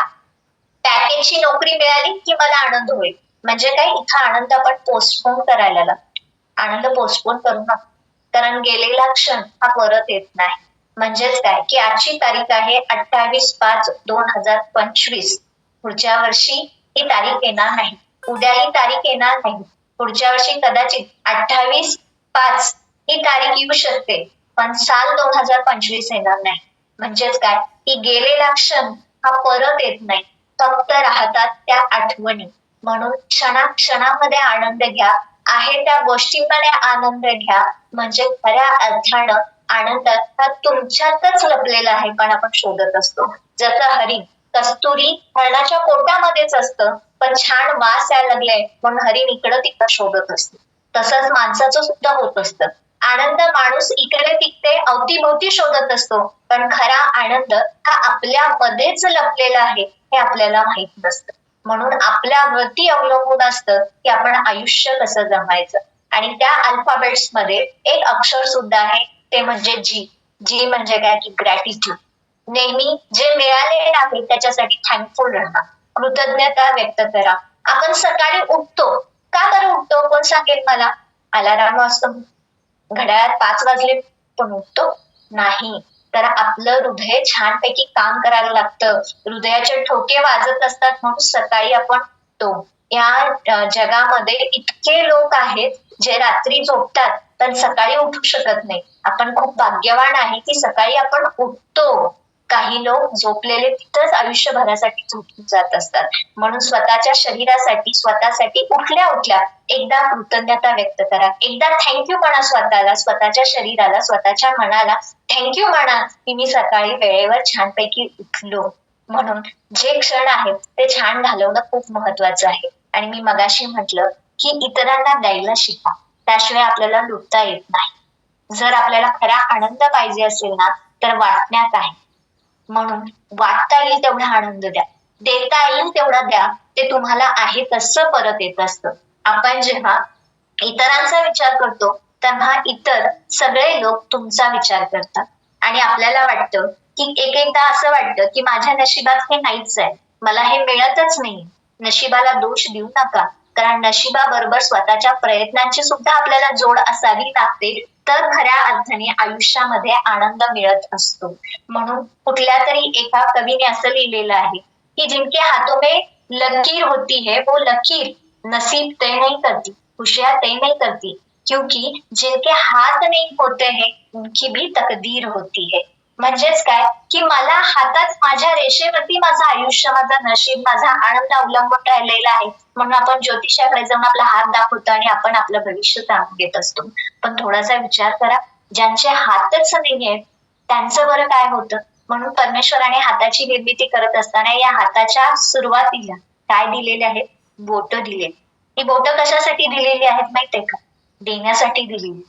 पॅकेजची नोकरी मिळाली की मला आनंद होईल. म्हणजे काय, इथं आनंद आपण पोस्टपोन करायला लागतो. आनंद पोस्टपोन करू नका, कारण गेलेला क्षण हा परत येत नाही. म्हणजेच काय, की आजची तारीख आहे 28/5/2025. पुढच्या वर्षी ही तारीख येणार नाही, उद्या ही तारीख येणार नाही, पुढच्या वर्षी कदाचित 28/5 ही तारीख येऊ शकते, पण साल 2025 येणार नाही. म्हणजेच काय, की गेलेला क्षण हा परत येत नाही, फक्त राहतात त्या आठवणी. म्हणून क्षणाक्षणामध्ये आनंद घ्या, आहे त्या गोष्टींमध्ये आनंद घ्या. म्हणजे खऱ्या अर्थानं आनंद हा तुमच्यातच लपलेला आहे, पण आपण शोधत असतो. जसं हरिण, कस्तुरी हरणाच्या पोटामध्येच असतं, पण छान वास यायला लागले म्हणून हरिण इकडं तिकडं शोधत असतं. तसंच माणसाचं सुद्धा होत असतं. आनंद माणूस इकडे तिकडे अवतीभोवती शोधत असतो, पण खरा आनंद हा आपल्यामध्येच लपलेला आहे हे आपल्याला माहित नसतं. म्हणून आपल्यावरती अवलंबून असतं की आपण आयुष्य कसं जगायचं. आणि त्या अल्फाबेट्स मध्ये एक अक्षर सुद्धा आहे, ते म्हणजे जी. जी म्हणजे काय, की ग्रॅटिट्यूड. नेहमी जे मिळालेले आहे त्याच्यासाठी थँकफुल राहा, कृतज्ञता व्यक्त करा. आपण सकाळी उठतो, का बरं उठतो कोण सांगेल मला? अलाराम वाजतो, घड्याळात 5 वाजले पण उठतो नाही, तर आपलं हृदय छानपैकी काम करायला लागतं, हृदयाचे ठोके वाजत असतात म्हणून सकाळी आपण उठतो. या जगामध्ये इतके लोक आहेत जे रात्री झोपतात पण सकाळी उठू शकत नाही. आपण खूप भाग्यवान आहे की सकाळी आपण उठतो. काही लोक झोपलेले तिथंच आयुष्यभरासाठी झोपून जात असतात. म्हणून स्वतःच्या शरीरासाठी, स्वतःसाठी उठल्या उठल्या एकदा कृतज्ञता व्यक्त करा, एकदा थँक्यू म्हणा स्वतःला, स्वतःच्या शरीराला, स्वतःच्या मनाला थँक्यू म्हणा की मी सकाळी वेळेवर छानपैकी उठलो. म्हणून जे क्षण आहेत ते छान घालवणं खूप महत्वाचं आहे. आणि मी मगाशी म्हटलं की इतरांना द्यायला शिका, त्याशिवाय आपल्याला लुटता येत नाही. जर आपल्याला खरा आनंद पाहिजे असेल ना तर वाटण्यात आहे. म्हणून वाटता येईल तेवढा आनंद द्या, देता येईल तेवढा द्या, ते तुम्हाला आहे तसं परत येत असतं. आपण जेव्हा इतरांचा विचार करतो तेव्हा इतर सगळे लोक तुमचा विचार करतात. आणि आपल्याला वाटतं की एकदा असं वाटतं की माझ्या नशिबात हे नाहीच आहे, मला हे मिळतच नाही. नशिबाला दोष देऊ नका, कारण नशिबाबरोबर स्वतःच्या प्रयत्नांची सुद्धा आपल्याला जोड असावी लागते, तर खऱ्या अर्थाने आयुष्यामध्ये आनंद मिळत असतो. म्हणून कुठल्या तरी एका कवीने असं लिहिलेलं आहे की जिनके हाथों में लकीर होती है वो लकीर नसीब तय नहीं करती, खुशियां तय नहीं करती, क्योंकि जिनके हाथ नहीं होते हैं उनकी भी तकदीर होती है. म्हणजेच काय, की मला हातात माझ्या रेषेवरती माझं आयुष्य, माझं नशीब, माझा आनंद अवलंबून राहिलेला आहे. म्हणून आपण ज्योतिषाकडे जाऊन आपला हात दाखवतो आणि आपण आपलं भविष्य सांगून घेत असतो. पण थोडासा विचार करा, ज्यांचे हातच नाहीये त्यांचं बरं काय होतं. म्हणून परमेश्वराने हाताची निर्मिती करत असताना या हाताच्या सुरुवातीला काय दिलेले आहेत, बोट दिले. ही बोट कशासाठी दिलेली आहेत माहितीये का? देण्यासाठी दिलेली.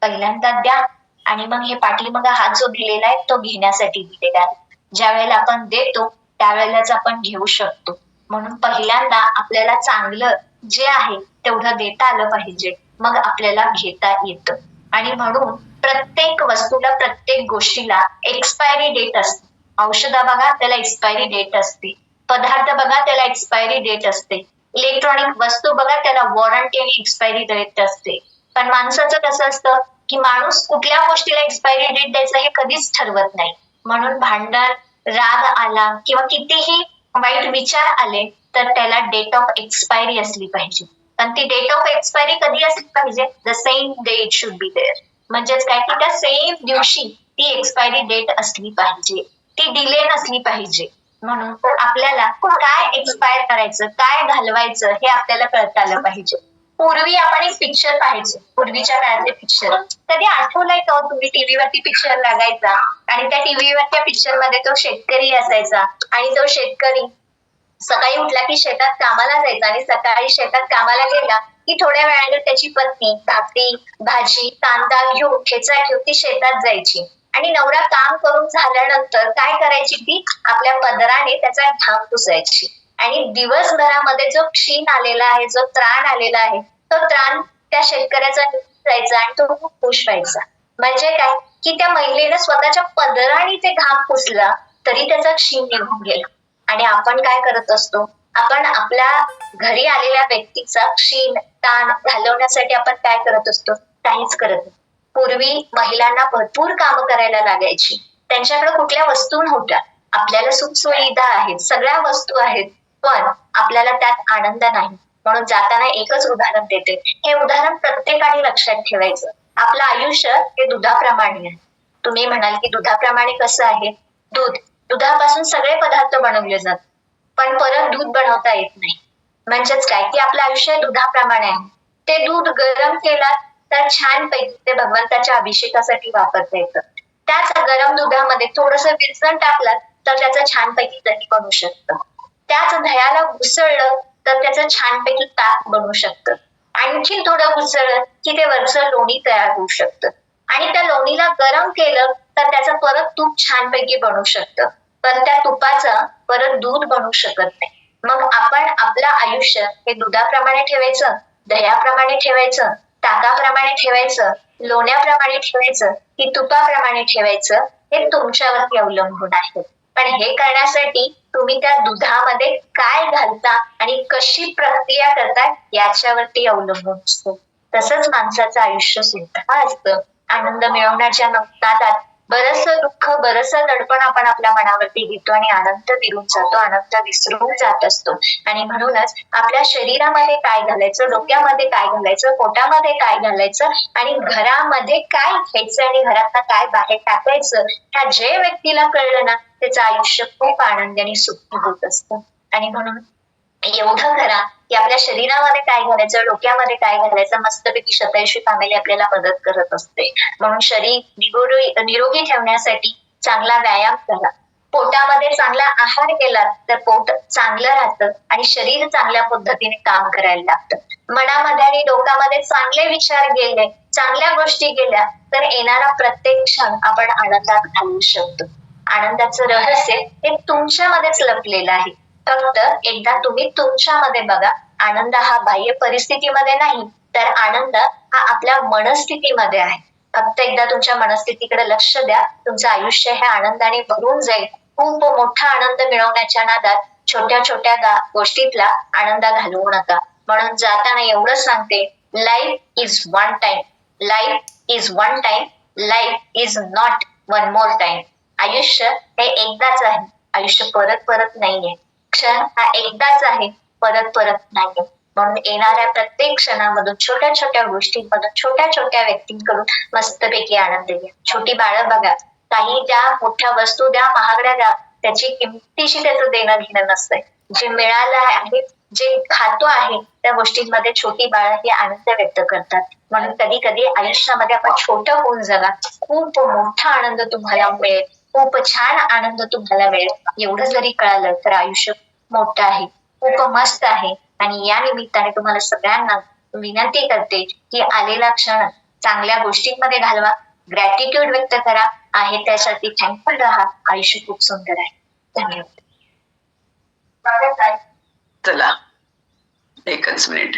पहिल्यांदा द्या आणि मग हे पाठीमाग हात जो दिलेला आहे तो घेण्यासाठी दिलेला आहे. ज्या वेळेला आपण देतो त्यावेळेलाच आपण घेऊ शकतो. म्हणून पहिल्यांदा आपल्याला चांगलं जे आहे तेवढं देता आलं पाहिजे, मग आपल्याला घेता येतं. आणि म्हणून प्रत्येक वस्तूला, प्रत्येक गोष्टीला एक्सपायरी डेट असते. औषधा बघा त्याला एक्सपायरी डेट असते, पदार्थ बघा त्याला एक्सपायरी डेट असते, इलेक्ट्रॉनिक वस्तू बघा त्याला वॉरंटी आणि एक्सपायरी डेट असते. पण माणसाचं कसं असतं की माणूस कुठल्या गोष्टीला एक्सपायरी डेट द्यायचं हे कधीच ठरवत नाही. म्हणून भांडण, राग आला किंवा कितीही वाईट विचार आले तर त्याला डेट ऑफ एक्सपायरी असली पाहिजे. आणि ती डेट ऑफ एक्सपायरी कधी असली पाहिजे? The same day it should be there. म्हणजेच काय की त्या सेम दिवशी ती एक्सपायरी डेट असली पाहिजे, ती डिले नसली पाहिजे. म्हणून आपल्याला काय एक्सपायर करायचं, काय घालवायचं हे आपल्याला कळता आलं पाहिजे. पूर्वी आपण एक पिक्चर पाहायचो, पूर्वीच्या काळातले पिक्चर. कधी आठवलंय का तुम्ही टीव्हीवरती पिक्चर लागायचा आणि त्या टीव्हीवरच्या पिक्चर मध्ये तो शेतकरी असायचा आणि तो शेतकरी सकाळी उठला की शेतात कामाला जायचा आणि सकाळी शेतात कामाला गेला की थोड्या वेळाने त्याची पत्नी भाकरी भाजी कांदा घेऊन ठेचा घेऊन ती शेतात जायची आणि नवरा काम करून झाल्यानंतर काय करायची ती आपल्या पदराने त्याचा घाम पुसायची आणि दिवसभरामध्ये जो क्षीण आलेला आहे, जो त्राण आलेला आहे, तो त्राण त्या शेतकऱ्याचा जायचा आणि तो खूप खुश व्हायचा. म्हणजे काय की त्या महिलेनं स्वतःच्या पदराने ते घाम पुसला तरी त्याचा क्षीण निघून गेला. आणि आपण काय करत असतो, आपण आपल्या घरी आलेल्या व्यक्तीचा क्षीण ताण घालवण्यासाठी आपण काय करत असतो? काहीच करत नाही. पूर्वी महिलांना भरपूर कामं करायला लागायची, त्यांच्याकडे कुठल्या वस्तू नव्हत्या. आपल्याला सुखसुविधा आहेत, सगळ्या वस्तू आहेत, पण आपल्याला त्यात आनंद नाही. म्हणून जाताना एकच उदाहरण देते, हे उदाहरण प्रत्येकाने लक्षात ठेवायचं. आपलं आयुष्य हे दुधाप्रमाणे आहे. तुम्ही म्हणाल की दुधाप्रमाणे कसं आहे? दुधापासून सगळे पदार्थ बनवले जातात, पण परत दूध बनवता येत नाही. म्हणजेच काय की आपलं आयुष्य दुधाप्रमाणे आहे. ते दूध गरम केलं तर छानपैकी ते भगवंताच्या अभिषेकासाठी वापरता येतं. त्याच गरम दुधामध्ये थोडंसं विरजण टाकलं तर त्याचं छानपैकी दही बनू शकतं. त्याच दह्याला घुसळलं तर त्याचं छानपैकी ताक बनू शकतं. आणखी थोडं घुसळलं की ते वरचं लोणी तयार होऊ शकतं आणि त्या लोणीला गरम केलं तर त्याचं परत तूप छानपैकी बनू शकतं, पण त्या तुपाचं परत दूध बनू शकत नाही. मग आपण आपलं आयुष्य हे दुधाप्रमाणे ठेवायचं, दह्याप्रमाणे ठेवायचं, ताकाप्रमाणे ठेवायचं, लोण्याप्रमाणे ठेवायचं की तुपाप्रमाणे ठेवायचं, हे तुमच्यावरती अवलंबून आहे. पण हे करण्यासाठी तुम्ही त्या दुधामध्ये काय घालता आणि कशी प्रक्रिया करता याच्यावरती अवलंबून असतं. तसंच माणसाचं आयुष्य सुद्धा असतं. आनंद मिळवण्याच्या नादात बरचसं दुःख, बरचसं दडपण आपण आपल्या मनावरती घेतो आणि आनंद विरून जातो, आनंद विसरून जात असतो. आणि म्हणूनच आपल्या शरीरामध्ये काय घालायचं, डोक्यामध्ये काय घालायचं, पोटामध्ये काय घालायचं आणि घरामध्ये काय घ्यायचं आणि घरातनं काय बाहेर टाकायचं, ह्या जे व्यक्तीला कळलं ना त्याचं आयुष्य खूप आनंदाने सुखी होत असतं. आणि म्हणून एवढं करा की आपल्या शरीरामध्ये काय घालायचं, डोक्यामध्ये काय घालायचं, मस्तपैकी शतायुषी फॅमिली आपल्याला मदत करत असते. म्हणून शरीर निरोगी ठेवण्यासाठी चांगला व्यायाम करा, पोटामध्ये चांगला आहार केला तर पोट चांगलं राहतं आणि शरीर चांगल्या पद्धतीने काम करायला लागतं. मनामध्ये आणि डोक्यामध्ये चांगले विचार गेले, चांगल्या गोष्टी गेल्या तर येणारा प्रत्येक क्षण आपण आनंदात घालवू शकतो. आनंदाचं रहस्य हे तुमच्यामध्येच लपलेलं आहे. फक्त एकदा तुम्ही तुमच्यामध्ये बघा, आनंद हा बाह्य परिस्थितीमध्ये नाही तर आनंद हा आपल्या मनस्थितीमध्ये आहे. फक्त एकदा तुमच्या मनस्थितीकडे लक्ष द्या, तुमचं आयुष्य हे आनंदाने भरून जाईल. खूप मोठा आनंद मिळवण्याच्या नादात छोट्या छोट्या गोष्टीतला आनंद घालवू नका. म्हणून जाताना एवढंच सांगते, life is one time, life is one time, life is not one more time. आयुष्य हे एकदाच आहे, आयुष्य परत परत नाहीये. क्षण हा एकदाच आहे, परत परत नाहीये. म्हणून येणाऱ्या प्रत्येक क्षणामधून, छोट्या छोट्या गोष्टींमधून, छोट्या छोट्या व्यक्तींकडून मस्तपैकी आनंद घ्या. छोटी बाळं बघा, काही द्या, मोठ्या वस्तू द्या, महागड्या द्या, त्याची किमतीशी त्याचं देणं घेणं नसतंय. जे मिळालं आहे, जे खातो आहे त्या गोष्टींमध्ये छोटी बाळं ही आनंद व्यक्त करतात. म्हणून कधी कधी आयुष्यामध्ये आपण छोटं होऊन जगा, खूप मोठा आनंद तुम्हाला मिळेल, खूप छान आनंद तुम्हाला मिळेल. एवढं जरी कळालं तर आयुष्य मोठं आहे, खूप मस्त आहे. आणि या निमित्ताने तुम्हाला सगळ्यांना विनंती करते की आलेला क्षण चांगल्या गोष्टींमध्ये घालवा, ग्रॅटिट्यूड व्यक्त करा, आहे त्यासाठी थँकफुल राहा. आयुष्य खूप सुंदर आहे. धन्यवाद. चला एकच मिनिट,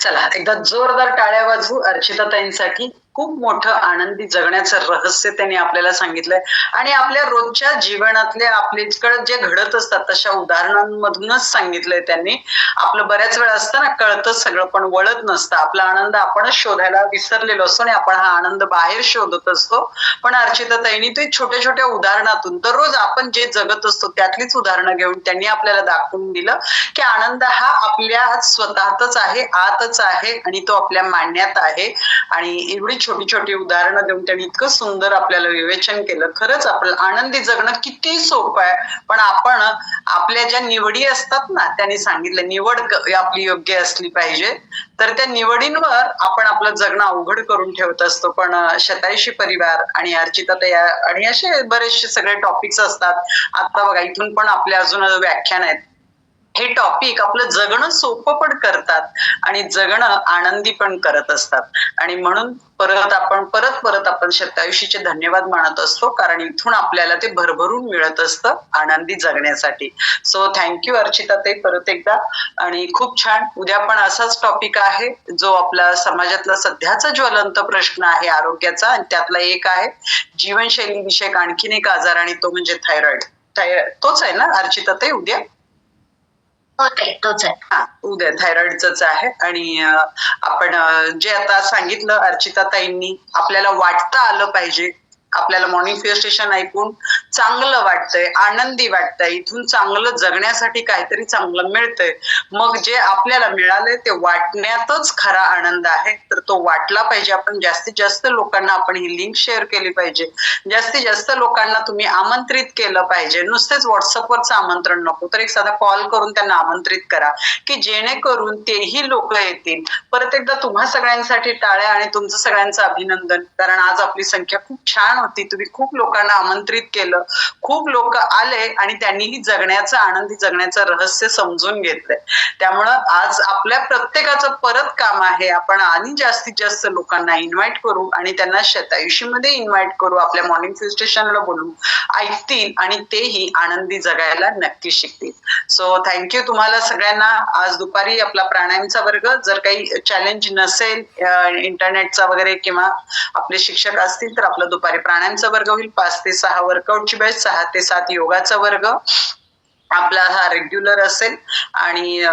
चला एकदा जोरदार टाळ्या वाजवू अर्चिताताईंसाठी. खूप मोठं आनंदी जगण्याचं रहस्य त्यांनी आपल्याला सांगितलंय आणि आपल्या रोजच्या जीवनातले आपल्याकडे जे घडत असतात तशा उदाहरणांमधूनच सांगितलंय त्यांनी. आपलं बऱ्याच वेळा असतं ना, कळतं सगळं पण वळत नसतं. आपला आनंद आपणच शोधायला विसरलेलो असतो आणि आपण हा आनंद बाहेर शोधत असतो. पण अर्चिताताईंनी ते छोट्या छोट्या उदाहरणातून दररोज आपण जे जगत असतो त्यातलीच उदाहरणं घेऊन त्यांनी आपल्याला दाखवून दिलं की आनंद हा आपल्या स्वतःतच आहे, आतच आहे आणि तो आपल्या मांडण्यात आहे. आणि एवढी छोटी छोटी उदाहरणं देऊन त्यांनी इतकं सुंदर आपल्याला विवेचन केलं. खरंच आपलं आनंदी जगणं किती सोपं आहे, पण आपण आपल्या ज्या निवडी असतात ना, त्यांनी सांगितलं निवड आपली योग्य असली पाहिजे, तर त्या निवडींवर आपण आपलं जगणं अवघड करून ठेवत असतो. पण शतायुषी परिवार आणि अर्चिताताई आणि असे बरेचसे सगळे टॉपिक्स असतात. आता बघा इथून पण आपले अजून व्याख्यान आहेत. हे टॉपिक आपलं जगणं सोपं पण करतात आणि जगणं आनंदी पण करत असतात. आणि म्हणून परत आपण शतायुषीचे धन्यवाद मानत असतो, कारण इथून आपल्याला ते भरभरून मिळत असतं आनंदी जगण्यासाठी. सो थँक्यू अर्चिताताई परत एकदा. आणि खूप छान, उद्या पण असाच टॉपिक आहे जो आपला समाजातला सध्याचा ज्वलंत प्रश्न आहे आरोग्याचा, आणि त्यातला एक आहे जीवनशैली विषयक आणखीन एक आजार, आणि तो म्हणजे थायरॉइड. तोच आहे ना अर्चिताताई उद्या? तोच आहे. हा, उद्या थायरॉइडच आहे. आणि आपण जे आता सांगितलं अर्चिताताईंनी, आपल्याला वाटतं आलं पाहिजे. आपल्याला मॉर्निंग फेस्टेशन ऐकून चांगलं वाटतंय, आनंदी वाटतंय, इथून चांगलं जगण्यासाठी काहीतरी चांगलं मिळतंय. मग जे आपल्याला मिळालंय ते वाटण्यातच खरा आनंद आहे, तर तो वाटला पाहिजे. आपण जास्तीत जास्त लोकांना आपण ही लिंक शेअर केली पाहिजे. जास्तीत जास्त लोकांना तुम्ही आमंत्रित केलं पाहिजे. नुसतेच व्हॉट्सअपवरचं आमंत्रण नको, तर एक साधा कॉल करून त्यांना आमंत्रित करा की जेणेकरून तेही लोक येतील. परत एकदा तुम्हा सगळ्यांसाठी टाळ्या आणि तुमचं सगळ्यांचं अभिनंदन, कारण आज आपली संख्या खूप छान होती. तुम्ही खूप लोकांना आमंत्रित केलं, खूप लोक आले आणि त्यांनीही जगण्याचं, आनंदी जगण्याचं रहस्य समजून घेतलंय. त्यामुळं आज आपल्या प्रत्येकाचं परत काम आहे, आपण आणि जास्तीत जास्त लोकांना इन्व्हाइट करू आणि त्यांना शतायुषीमध्ये इन्व्हाइट करू, आपल्या मॉर्निंग फ्यू स्टेशनला बोलू, ऐकतील आणि तेही आनंदी जगायला नक्की शिकतील. सो थँक्यू तुम्हाला सगळ्यांना. आज दुपारी आपला प्राणायामचा वर्ग, जर काही चॅलेंज नसेल इंटरनेटचा वगैरे किंवा आपले शिक्षक असतील तर आपला दुपारी प्राणायामचा वर्ग होईल. 5 ते 6 वर्कआउटची बॅच, 6 ते 7 योगाचा वर्ग आपला हा रेग्युलर असेल. आणि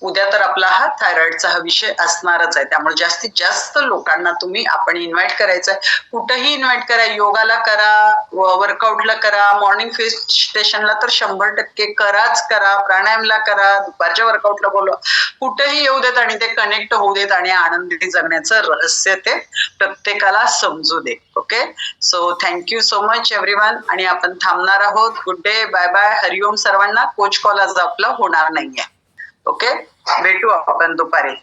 उद्या तर आपला हा थायरॉइडचा हा विषय असणारच आहे. त्यामुळे जास्तीत जास्त लोकांना आपण इन्व्हाइट करायचंय. कुठेही इन्व्हाइट करा, योगाला करा, वर्कआउटला करा, मॉर्निंग फेस्ट स्टेशनला तर 100% करा, प्राणायामला करा, दुपारच्या वर्कआउटला बोलवा, कुठेही येऊ देत आणि ते कनेक्ट होऊ देत आणि आनंदी जगण्याचं रहस्य ते प्रत्येकाला समजू दे. Okay, so thank you so much everyone. आणि आपण थांबणार आहोत. गुड डे, बाय बाय, हरिओम सर्वांना. कोच कॉल आज आपला होणार नाहीये. ओके, भेटू आपण दुपारी.